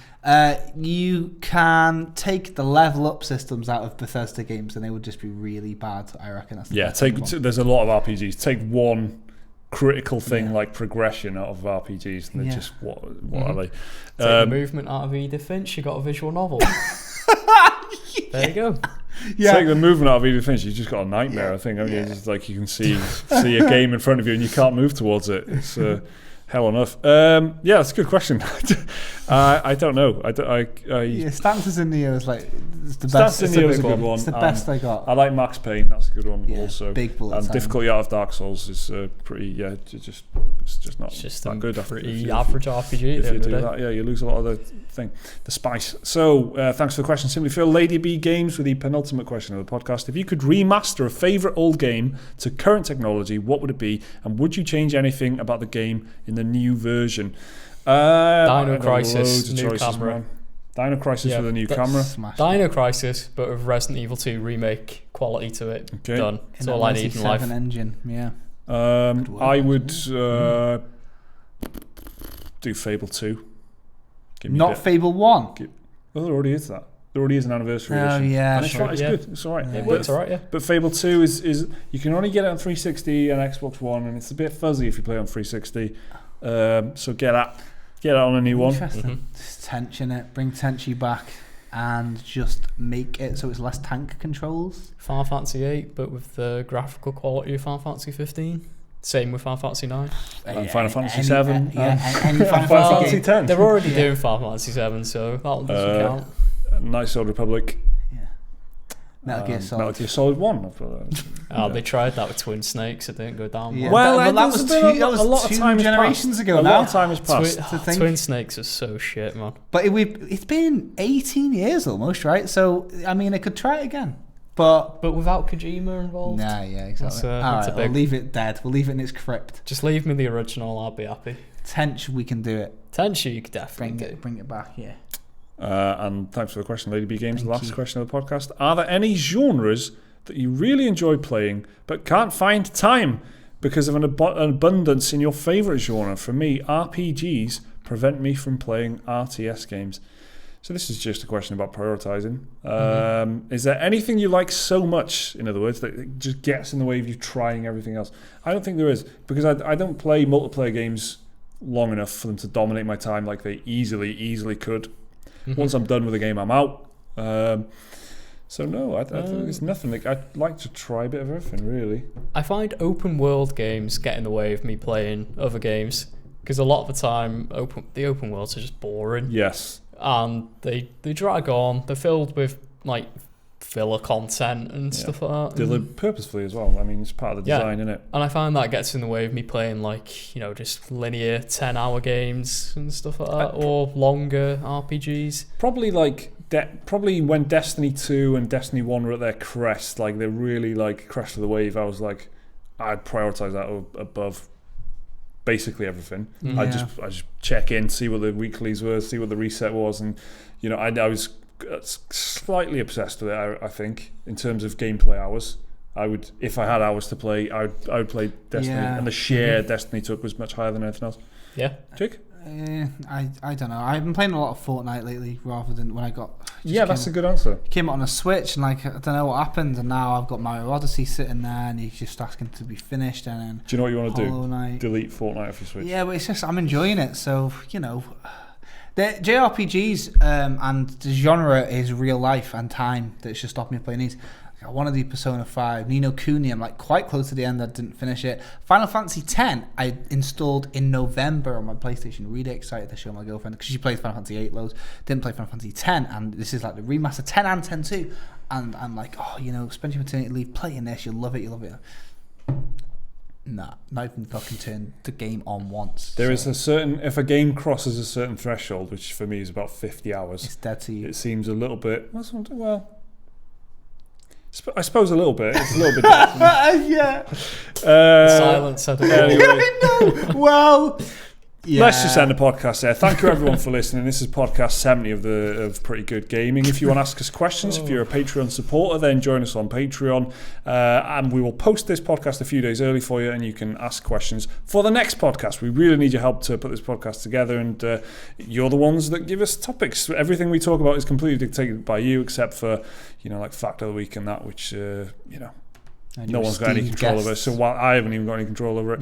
You can take the level up systems out of Bethesda games, and they would just be really bad. I reckon that's there's a lot of RPGs. Take one critical thing like progression out of RPGs, and they're just what are they? Take the movement out of Edith Finch. You got a visual novel. There you go. Yeah. Take the movement out of Edith Finch, you just got a nightmare. I think. I mean, it's like you can see a game in front of you and you can't move towards it. It's hell enough. Yeah, that's a good question. I don't know. Stances in Neo is like it's the best. Stances in Neo is a good one. It's the best I got. I like Max Payne. That's a good one. Also, big bullet. And difficulty out of Dark Souls is pretty. Yeah, it's just not that good. Pretty average RPG. If you do that, you lose a lot of the spice. So thanks for the question. Simply Phil, Lady B Games with the penultimate question of the podcast. If you could remaster a favourite old game to current technology, what would it be? And would you change anything about the game in the new version? Dino Crisis, new choices, camera. Man. Dino Crisis with a new camera. Dino Crisis, but with Resident Evil 2 remake quality to it. Okay. Done. That's all I need in life. Engine, yeah. I would do Fable 2. Not Fable 1. Well, there already is that. There already is an anniversary edition. Oh, yeah. And it's good. It's all right. It works all right, yeah. But Fable 2 is you can only get it on 360 and Xbox One, and it's a bit fuzzy if you play on 360. So get that on a new one. Interesting. Just tension it, bring Tenchi back, and just make it so it's less tank controls. Final Fantasy 8, but with the graphical quality of Final Fantasy 15. Same with Final Fantasy 9. And Final Fantasy 7. Any Final Fantasy 10. They're already doing Final Fantasy 7, so that'll count. Nice Old Republic. Metal Gear Solid. Metal Gear Solid 1. They tried that with Twin Snakes. It didn't go down Yeah. well. That was a lot of time generations ago. A lot of time has passed. Twin Snakes is so shit, man. But it's been 18 years almost, right? So, I mean, I could try it again. But without Kojima involved. Nah, yeah, exactly. All right, we'll leave it dead. We'll leave it in its crypt. Just leave me the original. I'll be happy. Tench, we can do it. Tench, you could definitely bring it back. Yeah. And thanks for the question, Lady B Games. The last question of the podcast: are there any genres that you really enjoy playing but can't find time because of an abundance in your favourite genre? For me, RPGs prevent me from playing RTS games. So this is just a question about prioritising. Is there anything you like so much, in other words, that just gets in the way of you trying everything else? I don't think there is, because I don't play multiplayer games long enough for them to dominate my time like they easily could. Once I'm done with a game, I'm out. So no, I think there's nothing. I'd like to try a bit of everything, really. I find open world games get in the way of me playing other games, because a lot of the time the open worlds are just boring. Yes. And they drag on. They're filled with like filler content and stuff like that. They live purposefully as well. I mean, it's part of the design, isn't it? And I find that gets in the way of me playing just linear 10-hour games and stuff like that, or longer RPGs. Probably when Destiny 2 and Destiny 1 were at their crest, like they really crest of the wave, I was like, I'd prioritise that above basically everything. I just check in, see what the weeklies were, see what the reset was, and I was slightly obsessed with it. I think in terms of gameplay hours, I would, if I had hours to play, I would play Destiny, and the share Destiny took was much higher than anything else. Yeah, Jake. I don't know. I've been playing a lot of Fortnite lately, rather than when I got. That's a good answer. Came out on a Switch, and I don't know what happened, and now I've got Mario Odyssey sitting there, and he's just asking to be finished. And then do you know what you want to Hollow Knight. Delete Fortnite off your Switch. Yeah, but it's just I'm enjoying it. So the JRPGs and the genre is real life and time that's just stopping me playing these. I want to do Persona 5. Ni no Kuni, I'm like quite close to the end. I didn't finish it. Final Fantasy X, I installed in November on my PlayStation. Really excited to show my girlfriend because she plays Final Fantasy 8 loads. Didn't play Final Fantasy X, and this is like the remaster 10 and 10 too. And I'm like, oh, you know, spend your maternity leave playing this. You'll love it. You'll love it. Nah, not even fucking turn the game on once. There is a certain, if a game crosses a certain threshold, which for me is about 50 hours, it's dead to you. It seems a little bit, well, I suppose a little bit. It's a little bit dead. Yeah. Silence said it all. Anyway. I know. Well, yeah. Let's just end the podcast there. Thank you everyone for listening. This is podcast 70 of Pretty Good Gaming. If you want to ask us questions, if you're a Patreon supporter, then join us on Patreon. And we will post this podcast a few days early for you, and you can ask questions for the next podcast. We really need your help to put this podcast together, and you're the ones that give us topics. Everything we talk about is completely dictated by you, except for, like Fact of the Week and that, which, no one's got any control over it. So I haven't even got any control over it.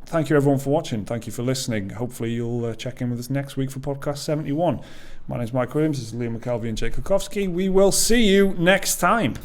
Thank you everyone for watching. Thank you for listening. Hopefully you'll check in with us next week for podcast 71. My name's Mike Williams. This is Liam McKelvey and Jake Kukowski. We will see you next time.